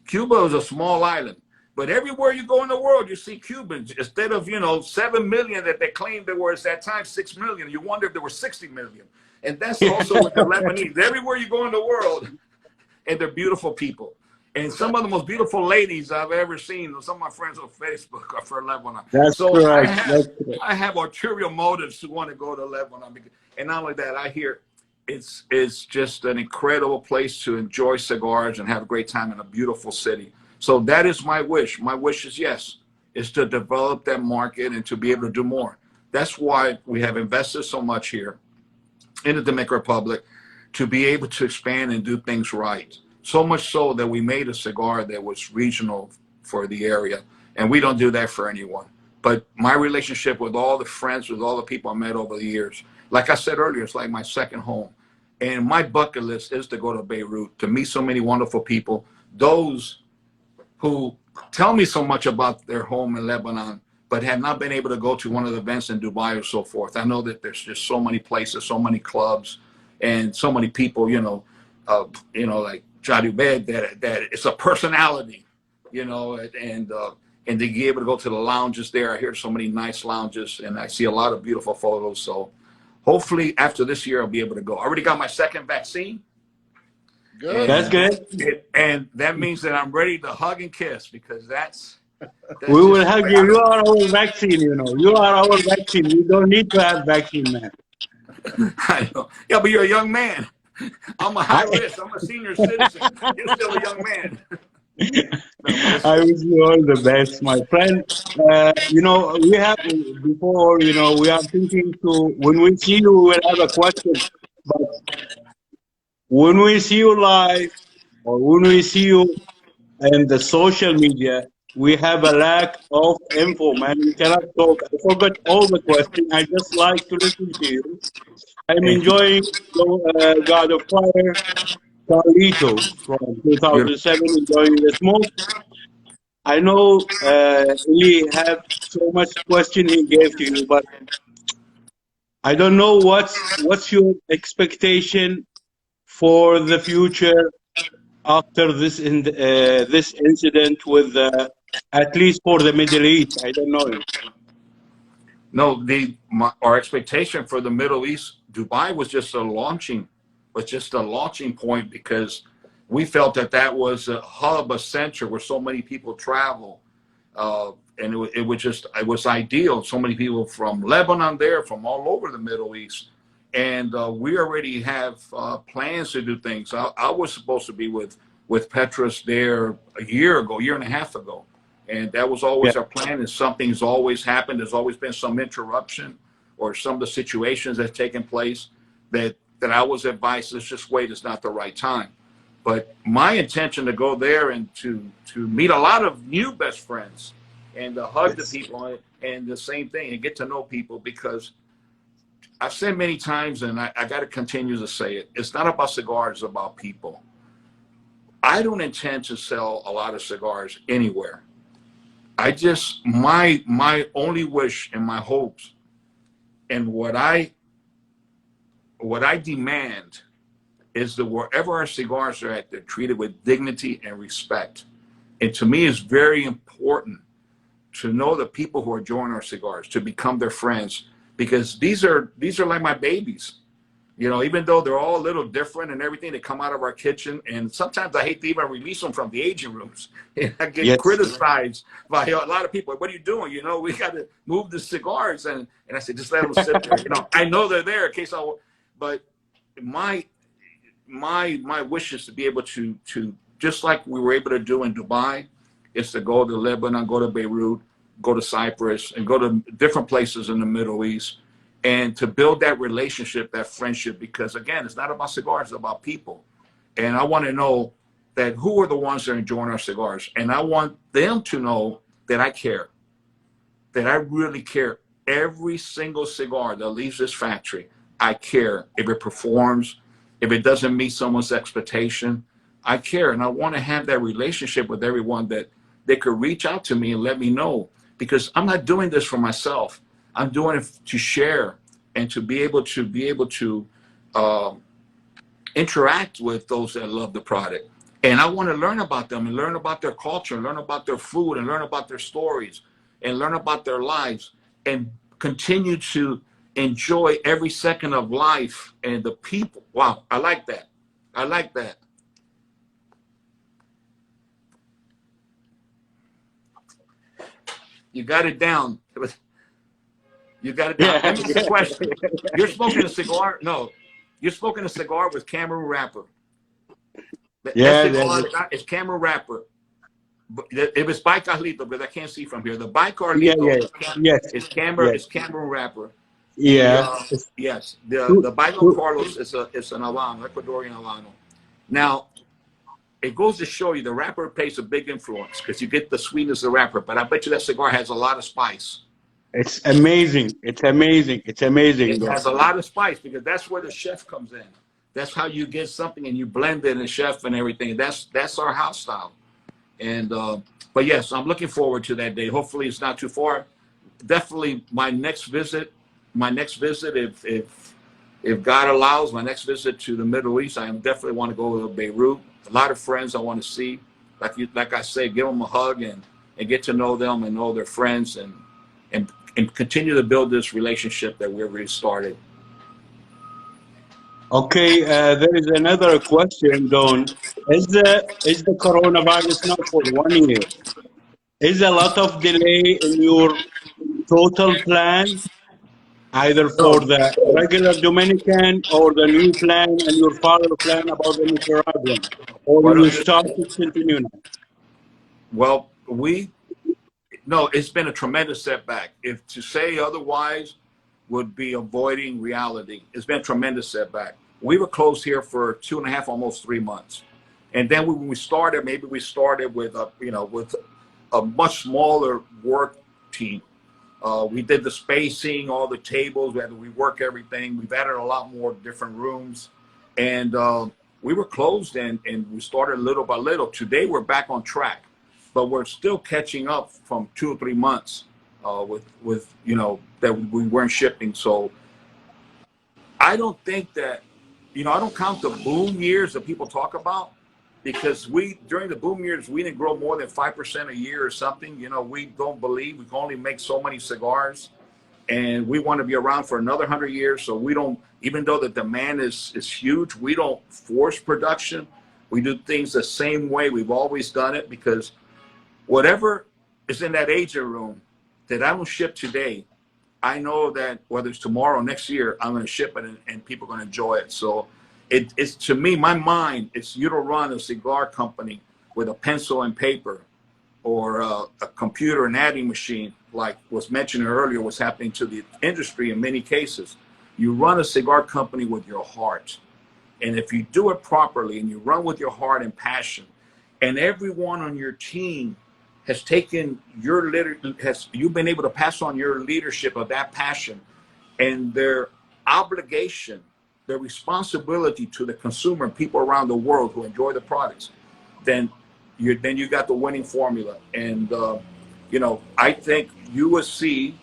Cuba is a small island, but everywhere you go in the world, you see Cubans. Instead of, 7 million that they claimed there were at that time, 6 million. You wonder if there were 60 million. And that's also with the Lebanese. Everywhere you go in the world, and they're beautiful people. And some of the most beautiful ladies I've ever seen, some of my friends on Facebook are from Lebanon. That's correct. I have ulterior motives to want to go to Lebanon. And not only that, I hear it's just an incredible place to enjoy cigars and have a great time in a beautiful city. So that is my wish. My wish is, yes, is to develop that market and to be able to do more. That's why we have invested so much here in the Dominican Republic, to be able to expand and do things right. So much so that we made a cigar that was regional for the area. And we don't do that for anyone. But my relationship with all the friends, with all the people I met over the years, like I said earlier, it's like my second home. And my bucket list is to go to Beirut, to meet so many wonderful people, those who tell me so much about their home in Lebanon, but have not been able to go to one of the events in Dubai or so forth. I know that there's just so many places, so many clubs, and so many people, like Jadubed, that it's a personality, and to be able to go to the lounges there. I hear so many nice lounges, and I see a lot of beautiful photos. So hopefully after this year, I'll be able to go. I already got my second vaccine. Good. That's good. And that means that I'm ready to hug and kiss, because that's We will just hug you. You are our vaccine, You are our vaccine. You don't need to have vaccine, man. I know. Yeah, but you're a young man. I'm a high risk. I'm a senior citizen. You're still a young man. I wish you all the best, my friend. We have before, we are thinking when we see you, we will have a question. But when we see you live or when we see you in the social media, we have a lack of info, man. We cannot talk. I forgot all the questions. I just like to listen to you. I'm enjoying God of Fire, Carlito from Beautiful. 2007, enjoying the smoke. I know Eli have so much question he gave to you, but I don't know what's your expectation for the future after this incident with at least for the Middle East. I don't know. No, our expectation for the Middle East, Dubai was just a launching point, because we felt that was a hub, a center where so many people travel, and it was ideal. So many people from Lebanon there, from all over the Middle East, and we already have plans to do things. I was supposed to be with Petrus there a year and a half ago. And that was always our plan, and something's always happened. There's always been some interruption or some of the situations that have taken place that I was advised, let's just wait, it's not the right time. But my intention to go there and to meet a lot of new best friends and to hug the people and the same thing and get to know people, because I've said many times, and I got to continue to say it, it's not about cigars, it's about people. I don't intend to sell a lot of cigars anywhere. My only wish and my hopes and what I demand is that wherever our cigars are at, they're treated with dignity and respect. And to me, it's very important to know the people who are enjoying our cigars, to become their friends, because these are like my babies. Even though they're all a little different and everything, they come out of our kitchen. And sometimes I hate to even release them from the aging rooms. And I get criticized by a lot of people. What are you doing? We got to move the cigars. And I said, just let them sit there. I know they're there in case but my wish is to be able to, just like we were able to do in Dubai, is to go to Lebanon, go to Beirut, go to Cyprus, and go to different places in the Middle East, and to build that relationship, that friendship, because again, it's not about cigars, it's about people. And I want to know that who are the ones that are enjoying our cigars. And I want them to know that I care, that I really care. Every single cigar that leaves this factory, I care. If it performs, if it doesn't meet someone's expectation, I care. And I want to have that relationship with everyone, that they could reach out to me and let me know, because I'm not doing this for myself. I'm doing it to share and to be able to interact with those that love the product. And I want to learn about them and learn about their culture and learn about their food and learn about their stories and learn about their lives and continue to enjoy every second of life and the people. Wow, I like that. I like that. You got it down. You got it down. Let me ask you a question. You're smoking a cigar? No. You're smoking a cigar with Cameroon wrapper. That cigar is Cameroon wrapper. It was by Carlito, because I can't see from here. The by Carlito is Cameroon wrapper. Yes. The by Don Carlos is an Habano, Ecuadorian Habano. Now, it goes to show you the wrapper plays a big influence because you get the sweetness of the wrapper. But I bet you that cigar has a lot of spice. It's amazing. It's amazing. It's amazing, It though. has a lot of spice because that's where the chef comes in. That's how you get something and you blend it in the chef and everything. That's our house style. And but yes, I'm looking forward to that day. Hopefully it's not too far. Definitely my next visit, if God allows, my next visit to the Middle East, I definitely want to go to Beirut. A lot of friends I want to see. Like I say, give them a hug and get to know them and know their friends and continue to build this relationship that we've already started. Okay, there is another question, Don. Is the coronavirus now for 1 year? Is a lot of delay in your total plan, either for No. the regular Dominican or the new plan and your father plan about the Nicaraguan? Or Well, you start to continue now? well, no, it's been a tremendous setback. If to say otherwise would be avoiding reality. It's been a tremendous setback. We were closed here for 2.5, almost 3 months. And then when we started, maybe we started with with a much smaller work team. We did the spacing, all the tables, we had to rework everything. We've added a lot more different rooms. And we were closed and we started little by little. Today we're back on track, but we're still catching up from 2 or 3 months with that we weren't shipping. So I don't think that, I don't count the boom years that people talk about, because during the boom years, we didn't grow more than 5% a year or something. We don't believe we can only make so many cigars, and we want to be around for another 100 years. So we don't, even though the demand is huge, we don't force production. We do things the same way we've always done it, because whatever is in that aging room that I don't ship today, I know that whether it's tomorrow or next year, I'm going to ship it and people are going to enjoy it. So it's, to me, my mind, it's you don't run a cigar company with a pencil and paper or a computer and adding machine, like was mentioned earlier, what's happening to the industry in many cases. You run a cigar company with your heart. And if you do it properly and you run with your heart and passion, and everyone on your team has taken you've been able to pass on your leadership of that passion and their obligation, their responsibility to the consumer and people around the world who enjoy the products, then you got the winning formula. And I think you will see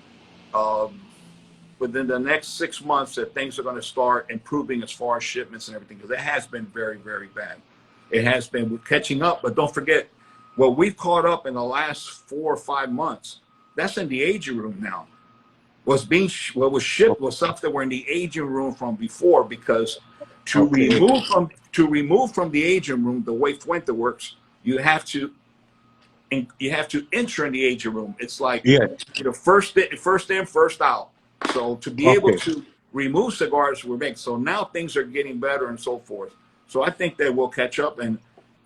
within the next 6 months that things are going to start improving as far as shipments and everything, because it has been very, very bad. It has been. We're catching up, but don't forget, what we've caught up in the last 4 or 5 months, that's in the aging room now. What was shipped was stuff that were in the aging room from before, because to remove from the aging room, the way Fuente works, you have to enter in the aging room. It's like first in, first out. So to be able to remove cigars we're making. So now things are getting better and so forth. So I think that we'll catch up.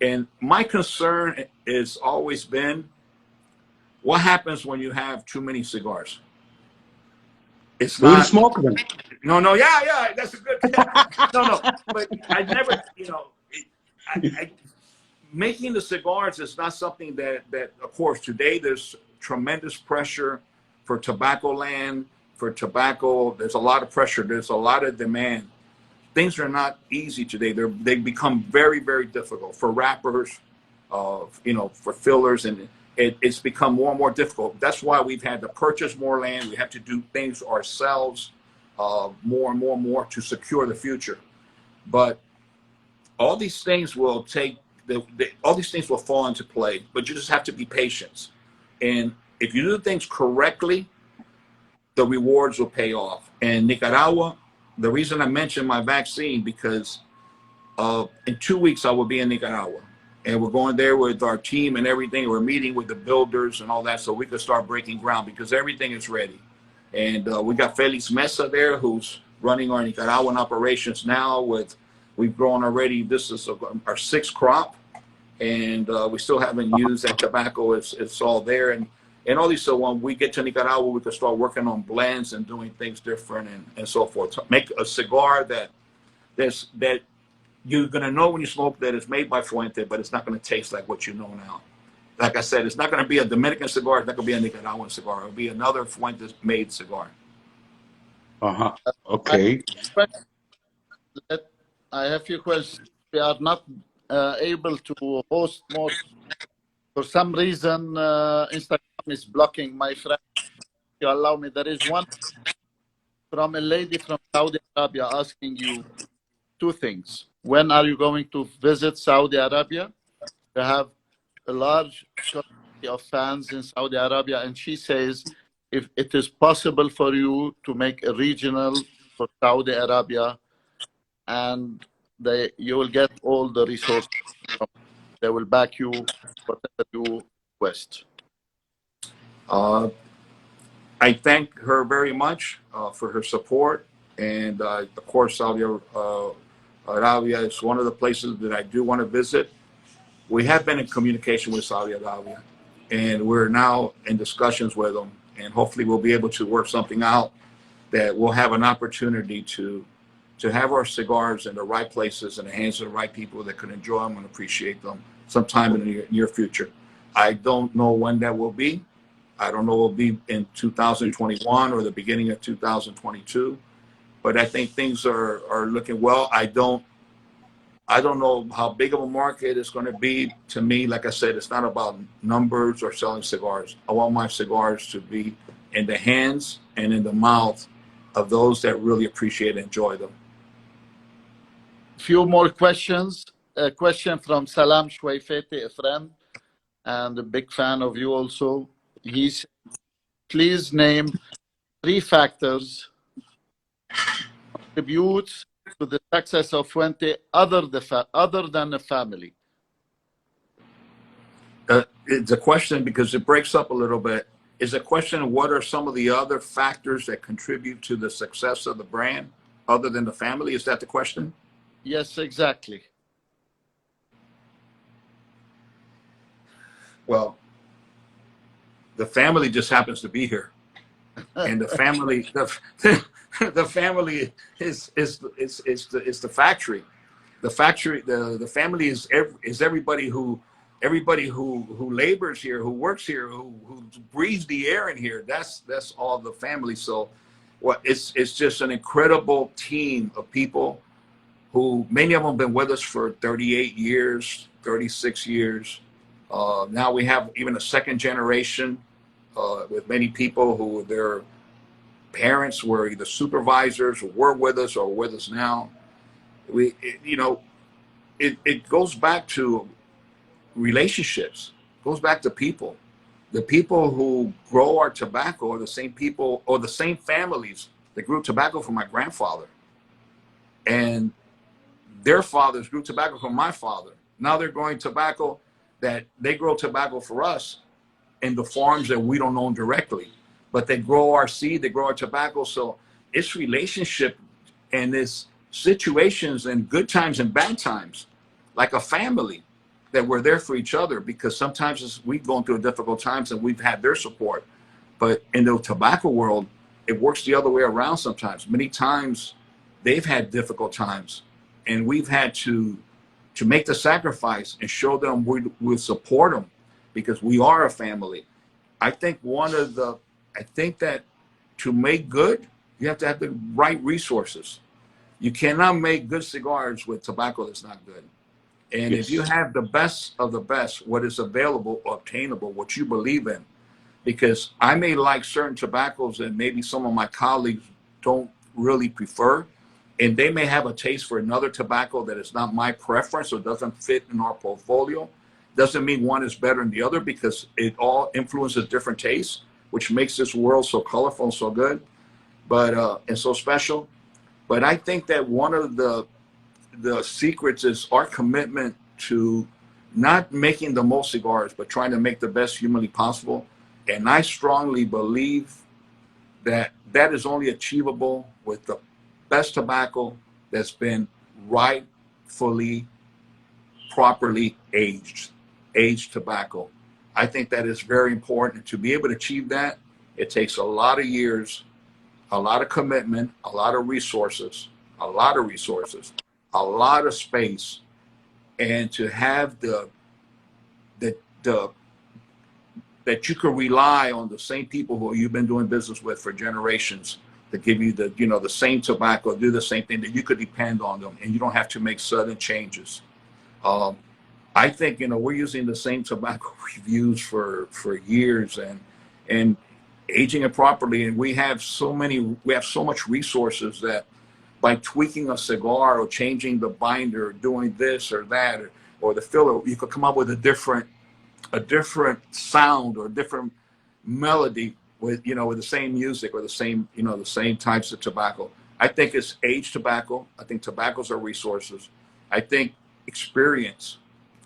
And my concern has always been, what happens when you have too many cigars? It's We'll not smoke them. No, yeah, that's a good. No, but I never, making the cigars is not something that of course today there's tremendous pressure for tobacco land, for tobacco. There's a lot of pressure. There's a lot of demand. Things are not easy today. They've become very, very difficult for wrappers, for fillers, and it's become more and more difficult. That's why we've had to purchase more land. We have to do things ourselves more and more to secure the future. But all these things will all these things will fall into play, but you just have to be patient. And if you do things correctly, the rewards will pay off. And Nicaragua, the reason I mentioned my vaccine, because in 2 weeks I will be in Nicaragua, and we're going there with our team and everything. We're meeting with the builders and all that, so we can start breaking ground, because everything is ready. And we got Felix Mesa there, who's running our Nicaraguan operations now. We've grown already. This is our 6th crop, and we still haven't used that tobacco. It's all there. And all these, so when we get to Nicaragua, we can start working on blends and doing things different and so forth. So make a cigar that you're going to know when you smoke that it's made by Fuente, but it's not going to taste like what you know now. Like I said, it's not going to be a Dominican cigar. It's not going to be a Nicaraguan cigar. It'll be another Fuentes-made cigar. Uh-huh. I, Okay. I have few questions. We are not able to host more. For some reason, Instagram is blocking my friend. You allow me. There is one from a lady from Saudi Arabia asking you two things. When are you going to visit Saudi Arabia? You have a large community of fans in Saudi Arabia, and she says if it is possible for you to make a regional for Saudi Arabia, and you will get all the resources. They will back you whatever you request. Uh, I thank her very much for her support. And of course, Saudi Arabia is one of the places that I do want to visit. We have been in communication with Saudi Arabia, and we're now in discussions with them. And hopefully we'll be able to work something out that we'll have an opportunity to have our cigars in the right places in the hands of the right people that can enjoy them and appreciate them sometime in the near future. I don't know when that will be. I don't know if it'll be in 2021 or the beginning of 2022, but I think things are looking well. I don't know how big of a market it's going to be. To me, like I said, it's not about numbers or selling cigars. I want my cigars to be in the hands and in the mouth of those that really appreciate and enjoy them. Few more questions. A question from Salam Shwaifete, a friend and a big fan of you also. He said, please name 3 factors contributes to the success of Fuente other than the family. It's a question because it breaks up a little bit. Is a question, what are some of the other factors that contribute to the success of the brand other than the family? Is that the question? Yes, exactly. Well, the family just happens to be here. And the family, the family is the factory. The factory, the family is everybody who labors here, who works here, who breathes the air in here. That's all the family. So, it's just an incredible team of people who many of them have been with us for 38 years, 36 years. Now we have even a second generation with many people who their parents were either supervisors or were with us or with us now. It goes back to relationships, goes back to people. The people who grow our tobacco are the same people or the same families that grew tobacco from my grandfather. And their fathers grew tobacco from my father. Now they're growing tobacco that they grow tobacco for us in the farms that we don't own directly, but they grow our seed, they grow our tobacco. So it's relationship and it's situations and good times and bad times, like a family that we're there for each other, because sometimes we've gone through difficult times and we've had their support. But in the tobacco world, it works the other way around sometimes. Many times they've had difficult times and we've had to make the sacrifice and show them we'll support them because we are a family. I think that to make good, you have to have the right resources. You cannot make good cigars with tobacco that's not good. And Yes. if you have the best of the best, what is available or obtainable, what you believe in, because I may like certain tobaccos that maybe some of my colleagues don't really prefer, and they may have a taste for another tobacco that is not my preference or doesn't fit in our portfolio. Doesn't mean one is better than the other because it all influences different tastes, which makes this world so colorful and so good, and so special. But I think that one of the secrets is our commitment to not making the most cigars, but trying to make the best humanly possible. And I strongly believe that is only achievable with the best tobacco that's been rightfully, properly aged tobacco. I think that is very important. To be able to achieve that, it takes a lot of years, a lot of commitment, a lot of resources. a lot of space, and to have the that you can rely on the same people who you've been doing business with for generations to give you the, you know, the same tobacco, do the same thing, that you could depend on them and you don't have to make sudden changes. I think, you know, we're using the same tobacco we've used for years, and aging it properly. And we have so much resources that by tweaking a cigar or changing the binder, or doing this or that, or the filler, you could come up with a different sound or a different melody with, you know, with the same music or the same, you know, the same types of tobacco. I think it's aged tobacco. I think tobaccos are resources. I think experience.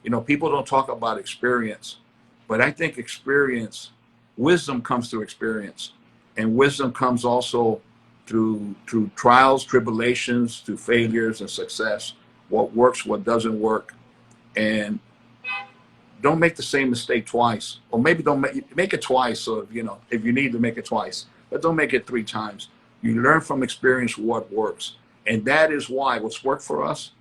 You know, people don't talk about experience, but I think wisdom comes through experience, and wisdom comes also through trials, tribulations, through failures and success. What works, what doesn't work, and don't make the same mistake twice, or maybe don't make it twice. So, you know, if you need to make it twice, but don't make it 3 times. You learn from experience what works, and that is why what's worked for us.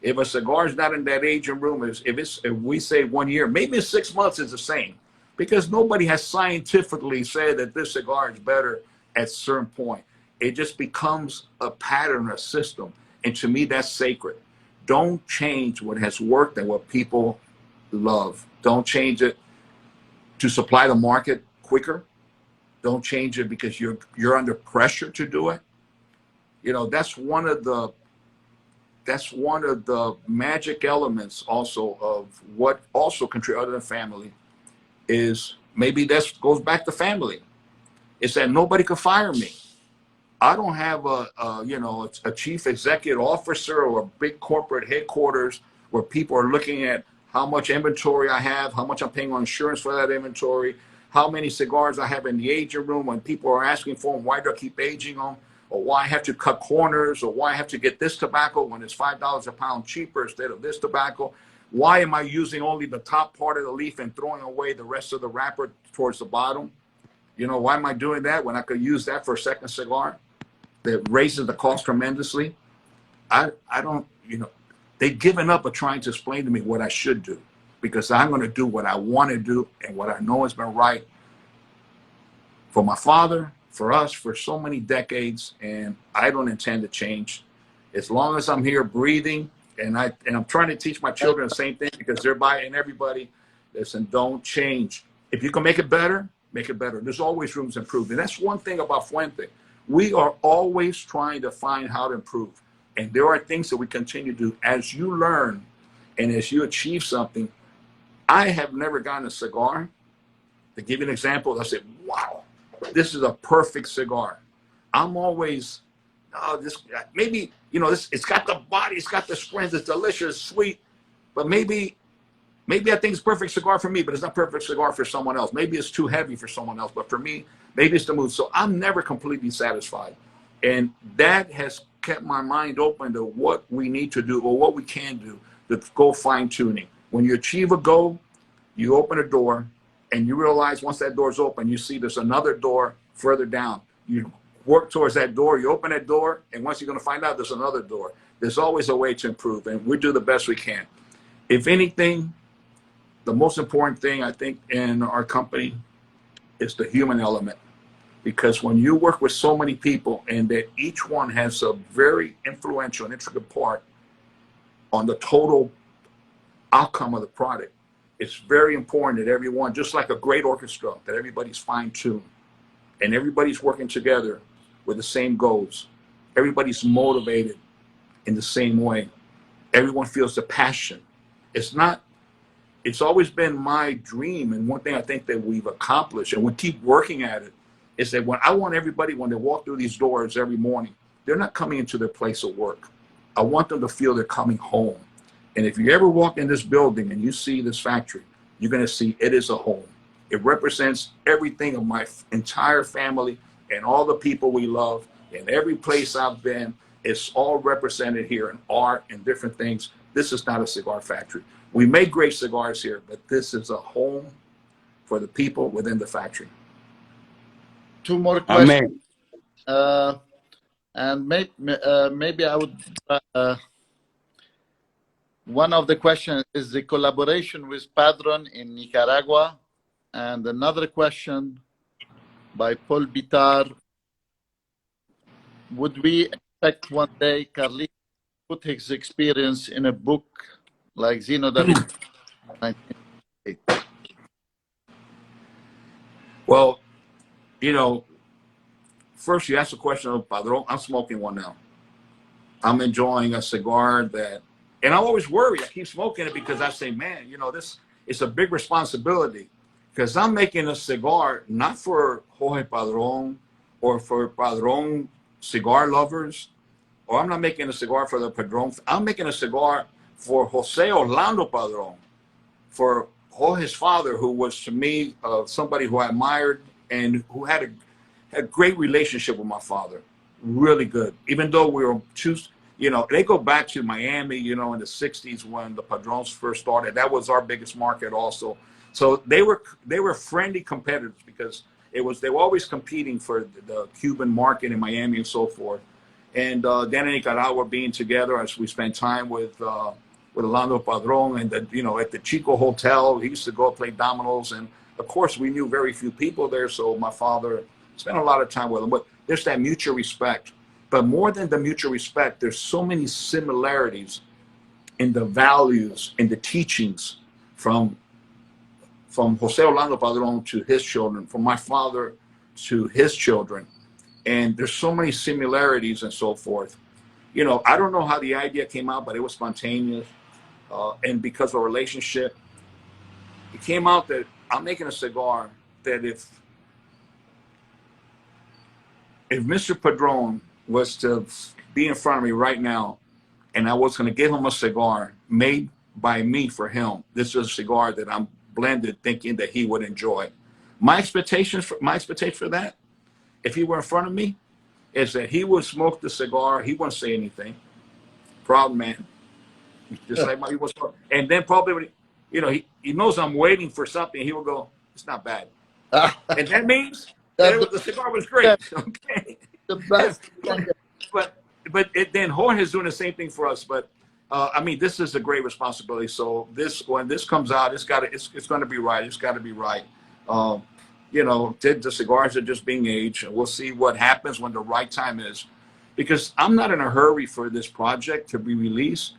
If a cigar is not in that aging room, if we say 1 year, maybe 6 months is the same, because nobody has scientifically said that this cigar is better at a certain point. It just becomes a pattern, a system, and to me, that's sacred. Don't change what has worked and what people love. Don't change it to supply the market quicker. Don't change it because you're under pressure to do it. You know, that's one of the magic elements also of what also contributes, other than family, is maybe that goes back to family. It's that nobody could fire me. I don't have a chief executive officer or a big corporate headquarters where people are looking at how much inventory I have, how much I'm paying on insurance for that inventory, how many cigars I have in the aging room when people are asking for them, why do I keep aging them, or why I have to cut corners, or why I have to get this tobacco when it's $5 a pound cheaper instead of this tobacco. Why am I using only the top part of the leaf and throwing away the rest of the wrapper towards the bottom? You know, why am I doing that when I could use that for a second cigar that raises the cost tremendously? I don't, you know, they've given up at trying to explain to me what I should do, because I'm going to do what I want to do and what I know has been right for my father, for us, for so many decades, and I don't intend to change. As long as I'm here breathing, and I'm trying to teach my children the same thing, because they're buying everybody. Listen, don't change. If you can make it better, make it better. There's always room to improve. And that's one thing about Fuente. We are always trying to find how to improve. And there are things that we continue to do. As you learn and as you achieve something, I have never gotten a cigar. To give you an example, I said, wow, this is a perfect cigar. I'm always, oh, this, maybe, you know, it's got the body, it's got the strength, it's delicious, sweet, but maybe I think it's a perfect cigar for me, but it's not a perfect cigar for someone else. Maybe it's too heavy for someone else, but for me, maybe it's the mood. So I'm never completely satisfied. And that has kept my mind open to what we need to do, or what we can do to go fine tuning. When you achieve a goal, you open a door, and you realize once that door is open, you see there's another door further down. You work towards that door, you open that door, and once you're going to find out there's another door. There's always a way to improve, and we do the best we can. If anything, the most important thing I think in our company is the human element. Because when you work with so many people, and that each one has a very influential and intricate part on the total outcome of the product, it's very important that everyone, just like a great orchestra, that everybody's fine-tuned and everybody's working together with the same goals. Everybody's motivated in the same way. Everyone feels the passion. It's always been my dream, and one thing I think that we've accomplished, and we keep working at it, is that when I want everybody, when they walk through these doors every morning, they're not coming into their place of work. I want them to feel they're coming home. And if you ever walk in this building and you see this factory, you're going to see it is a home. It represents everything of my entire family and all the people we love. And every place I've been, it's all represented here in art and different things. This is not a cigar factory. We make great cigars here, but this is a home for the people within the factory. 2 more questions. Amen. And maybe I would One of the questions is the collaboration with Padron in Nicaragua. And another question by Paul Bitar. Would we expect one day Carlito to put his experience in a book like Zeno da Vinci? 1988? Well, you know, first you asked the question of Padron. I'm smoking one now. I'm enjoying a cigar that, and I always worry. I keep smoking it because I say, man, you know, this is a big responsibility because I'm making a cigar not for Jorge Padron or for Padron cigar lovers, or I'm not making a cigar for the Padron. I'm making a cigar for Jose Orlando Padron, for Jorge's father, who was to me somebody who I admired and who had a great relationship with my father. Really good. Even though we were two, you know, they go back to Miami, you know, in the 60s when the Padrones first started. That was our biggest market also. So they were friendly competitors because they were always competing for the Cuban market in Miami and so forth. And then in Nicaragua, being together as we spent time with Orlando Padron and you know, at the Chico Hotel, he used to go play dominoes, and of course we knew very few people there, so my father spent a lot of time with him. But there's that mutual respect. But more than the mutual respect, there's so many similarities in the values, in the teachings from Jose Orlando Padron to his children, from my father to his children. And there's so many similarities and so forth. You know, I don't know how the idea came out, but it was spontaneous. And because of a relationship, it came out that I'm making a cigar that if Mr. Padron was to be in front of me right now and I was going to give him a cigar made by me for him, this is a cigar that I'm blended thinking that he would enjoy. My expectation for that, if he were in front of me, is that he would smoke the cigar. He wouldn't say anything. Proud man. Just like he was. And then probably, when you know, he knows I'm waiting for something. He will go, it's not bad. And that means that the cigar was great. Okay. The best. But then Jorge is doing the same thing for us. But I mean, this is a great responsibility. So when this comes out, it's going to be right. It's got to be right. You know, the cigars are just being aged, and we'll see what happens when the right time is. Because I'm not in a hurry for this project to be released.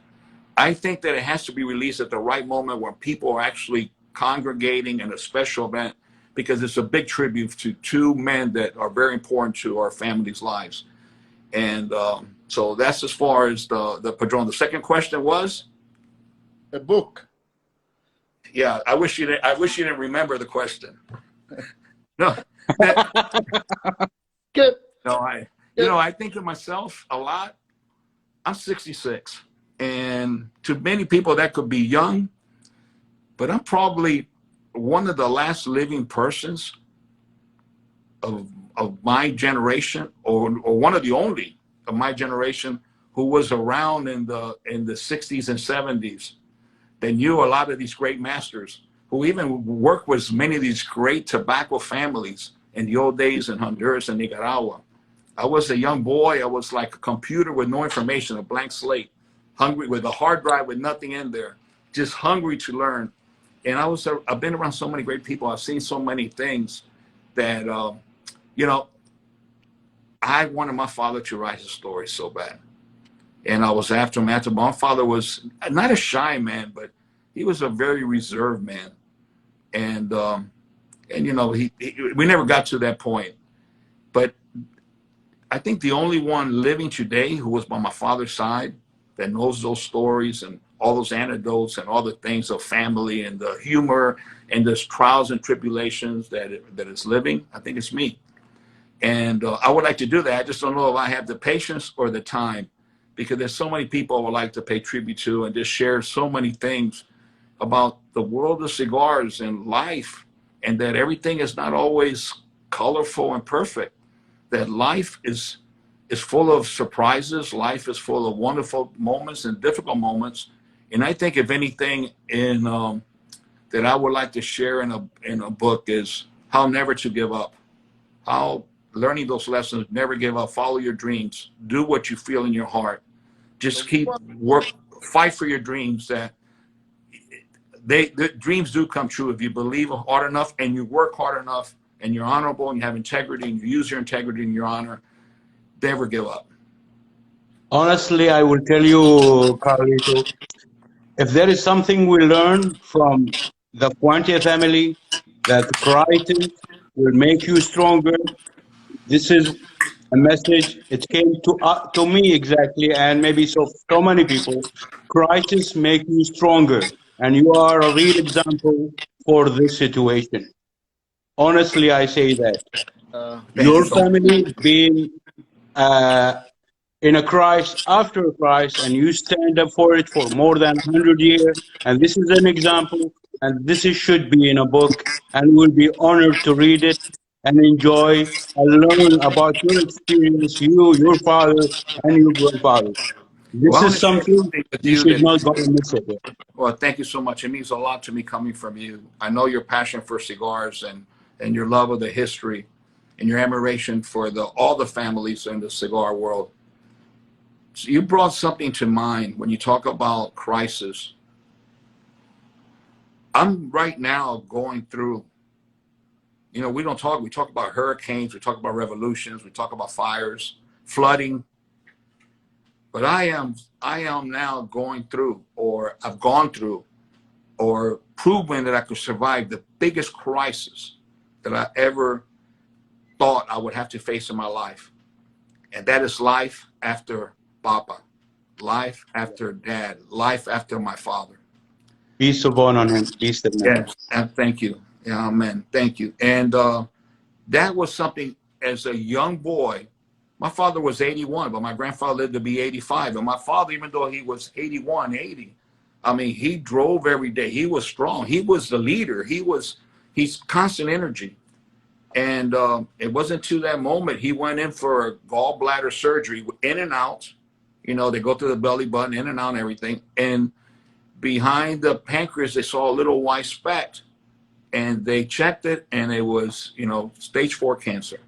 I think that it has to be released at the right moment when people are actually congregating in a special event, because it's a big tribute to two men that are very important to our family's lives. And so that's as far as the Padron. The second question was? A book. Yeah, I wish you didn't remember the question. No. Good. No, I think of myself a lot. I'm 66. And to many people that could be young, but I'm probably one of the last living persons of my generation, or one of the only of my generation who was around in the 60s and 70s that knew a lot of these great masters, who even worked with many of these great tobacco families in the old days in Honduras and Nicaragua. I was a young boy. I was like a computer with no information, a blank slate, hungry with a hard drive with nothing in there, just hungry to learn. And I've been around so many great people. I've seen so many things that, you know, I wanted my father to write his story so bad. And I was after him. My father was not a shy man, but he was a very reserved man. And you know, we never got to that point. But I think the only one living today who was by my father's side that knows those stories and all those anecdotes and all the things of family and the humor and the trials and tribulations that is living, I think it's me. And I would like to do that. I just don't know if I have the patience or the time, because there's so many people I would like to pay tribute to and just share so many things about the world of cigars and life, and that everything is not always colorful and perfect, that life is full of surprises. Life is full of wonderful moments and difficult moments. And I think if anything that I would like to share in a book is how never to give up, how learning those lessons, never give up, follow your dreams, do what you feel in your heart, just keep fight for your dreams. That the dreams do come true if you believe hard enough and you work hard enough and you're honorable and you have integrity and you use your integrity and your honor. Never give up. Honestly, I will tell you, Carlito, if there is something we learn from the Fuente family, that crisis will make you stronger. This is a message. It came to me exactly, and maybe so many people. Crisis make you stronger, and you are a real example for this situation. Honestly, I say that Thank you your so much. family being uh, in a Christ after Christ, and you stand up for it for more than 100 years. And this is an example, and should be in a book, and we'll be honored to read it and enjoy and learn about your experience, you, your father, and your grandfather. Well, This I want is to share something something with you you should that, not go and miss it. well, thank you so much. It means a lot to me coming from you. I know your passion for cigars and your love of the history and your admiration for all the families in the cigar world. So you brought something to mind when you talk about crisis. I'm right now going through, we talk about hurricanes, we talk about revolutions, we talk about fires, flooding, but I am now going through, or I've gone through, or proven that I could survive the biggest crisis that I ever thought I would have to face in my life. And that is life after Papa, life after Dad, life after my father. Peace upon on him. Peace to him. Yes, and thank you. Yeah, amen. Thank you. And that was something as a young boy. My father was 81, but my grandfather lived to be 85. And my father, even though he was 81, 80, I mean, he drove every day. He was strong. He was the leader. He's constant energy. And it wasn't to that moment he went in for a gallbladder surgery, in and out. They go through the belly button, in and out, and everything. And behind the pancreas, they saw a little white speck. And they checked it, and it was, stage 4 cancer.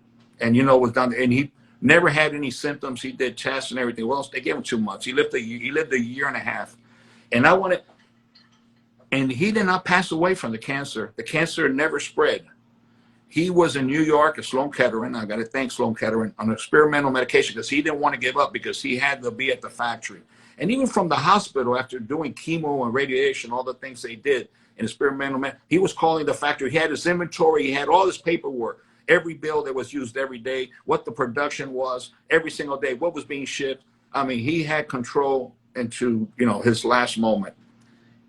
And, it was done. And he never had any symptoms. He did tests and everything. Well, they gave him 2 months. He lived a year and a half. And and he did not pass away from the cancer. The cancer never spread. He was in New York at Sloan Kettering. I got to thank Sloan Kettering on experimental medication because he didn't want to give up because he had to be at the factory. And even from the hospital, after doing chemo and radiation, all the things they did in experimental, he was calling the factory. He had his inventory. He had all his paperwork, every bill that was used every day, what the production was every single day, what was being shipped. I mean, he had control into, his last moment.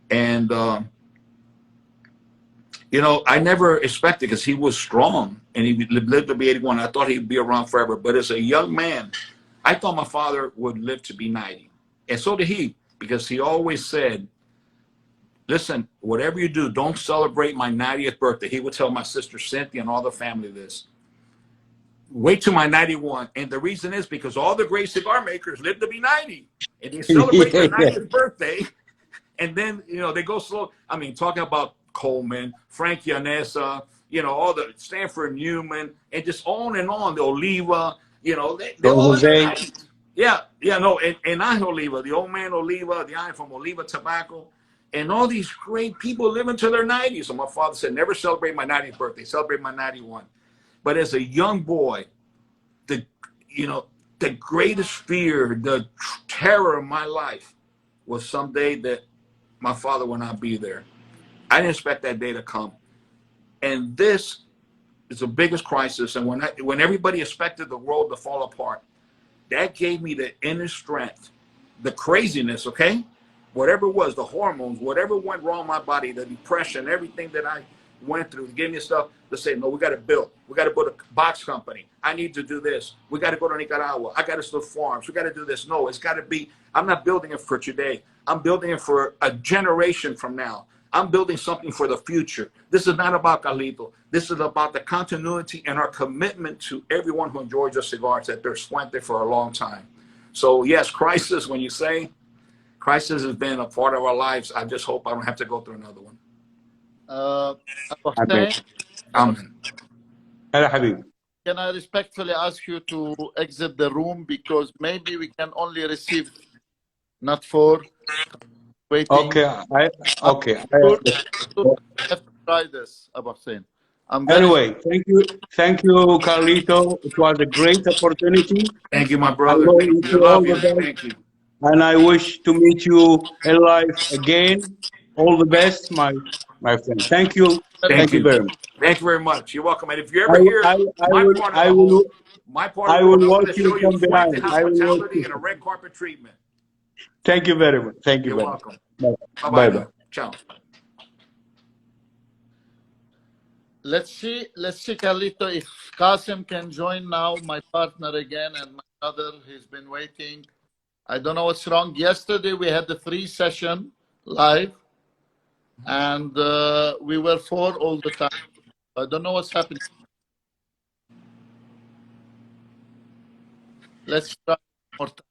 And, I never expected, because he was strong and he lived to be 81. I thought he'd be around forever. But as a young man, I thought my father would live to be 90. And so did he, because he always said, listen, whatever you do, don't celebrate my 90th birthday. He would tell my sister Cynthia and all the family this. Wait till my 91. And the reason is because all the great cigar makers live to be 90. And they celebrate their 90th birthday. And then, they go slow. I mean, talking about Coleman, Frank Yanesa, all the Stanford Newman, and just on and on. The Oliva, they're all in their 90s. Yeah, no, and Angel Oliva, the old man Oliva, the iron from Oliva Tobacco, and all these great people living to their 90s. So my father said, never celebrate my 90th birthday, celebrate my 91. But as a young boy, the greatest fear, the terror of my life was someday that my father would not be there. I didn't expect that day to come. And this is the biggest crisis. And when everybody expected the world to fall apart, that gave me the inner strength, the craziness, okay? Whatever it was, the hormones, whatever went wrong in my body, the depression, everything that I went through, gave me stuff to say, no, we got to build. We got to build a box company. I need to do this. We got to go to Nicaragua. I got to start farms. We got to do this. No, it's got to be, I'm not building it for today. I'm building it for a generation from now. I'm building something for the future. This is not about Carlito. This is about the continuity and our commitment to everyone who enjoys our cigars, that they're FUENTE for a long time. So yes, crisis, when you say crisis has been a part of our lives, I just hope I don't have to go through another one. Amen. Can I respectfully ask you to exit the room, because maybe we can only receive, not 4, waiting. Okay, I'm okay. sure you have to try this, Abu Hussein. I'm very Anyway, thank you, Carlito. It was a great opportunity. Thank you, my I brother. will Thank wish you. I you all love the you. best, Thank you. and I wish to meet you in life again. All the best, my friend. Thank Thank you you. very much. Thank you very much. You're welcome. And if you I, ever hear I my will, part of I the will, home, my part of I the home, will I'm going watch to you show you from Fuente behind. I will watch hospitality you. and a red carpet treatment. Thank you very much. Thank you You're very much. welcome. Bye, Bye-bye bye, bye. now. Ciao. Let's see, Carlito, if Qasim can join now, my partner again, and my brother. He's been waiting. I don't know what's wrong. Yesterday we had the 3 session live, and we were 4 all the time. I don't know what's happening. Let's try one more time.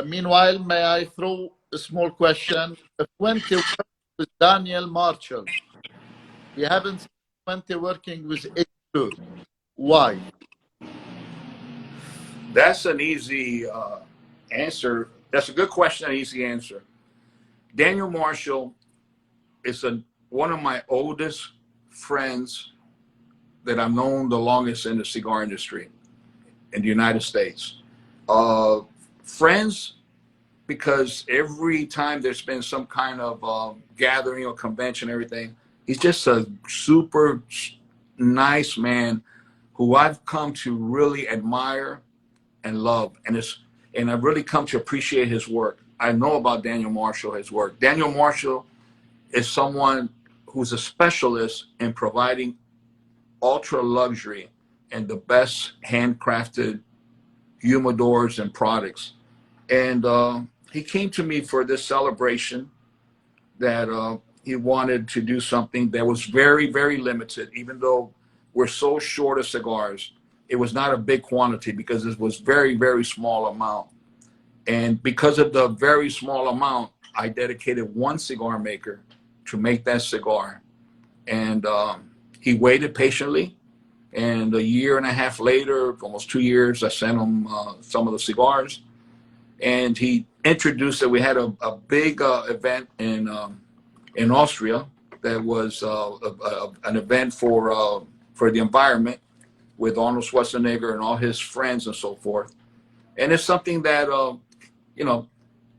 Meanwhile, may I throw a small question? If Fuente worked with Daniel Marshall, we haven't seen Fuente working with Edgar. Why? That's an easy answer. That's a good question, an easy answer. Daniel Marshall is one of my oldest friends that I've known the longest in the cigar industry in the United States. Uh, Friends, because every time there's been some kind of gathering or convention, everything, he's just a super nice man who I've come to really admire and love, and I've really come to appreciate his work. I know about Daniel Marshall, his work. Daniel Marshall is someone who's a specialist in providing ultra luxury and the best handcrafted humidors and products. And he came to me for this celebration that he wanted to do something that was very, very limited, even though we're so short of cigars. It was not a big quantity because it was very, very small amount. And because of the very small amount, I dedicated one cigar maker to make that cigar. And he waited patiently. And a year and a half later, almost 2 years, I sent him some of the cigars. And he introduced it. We had a big event in Austria that was an event for the environment with Arnold Schwarzenegger and all his friends and so forth. And it's something that, you know,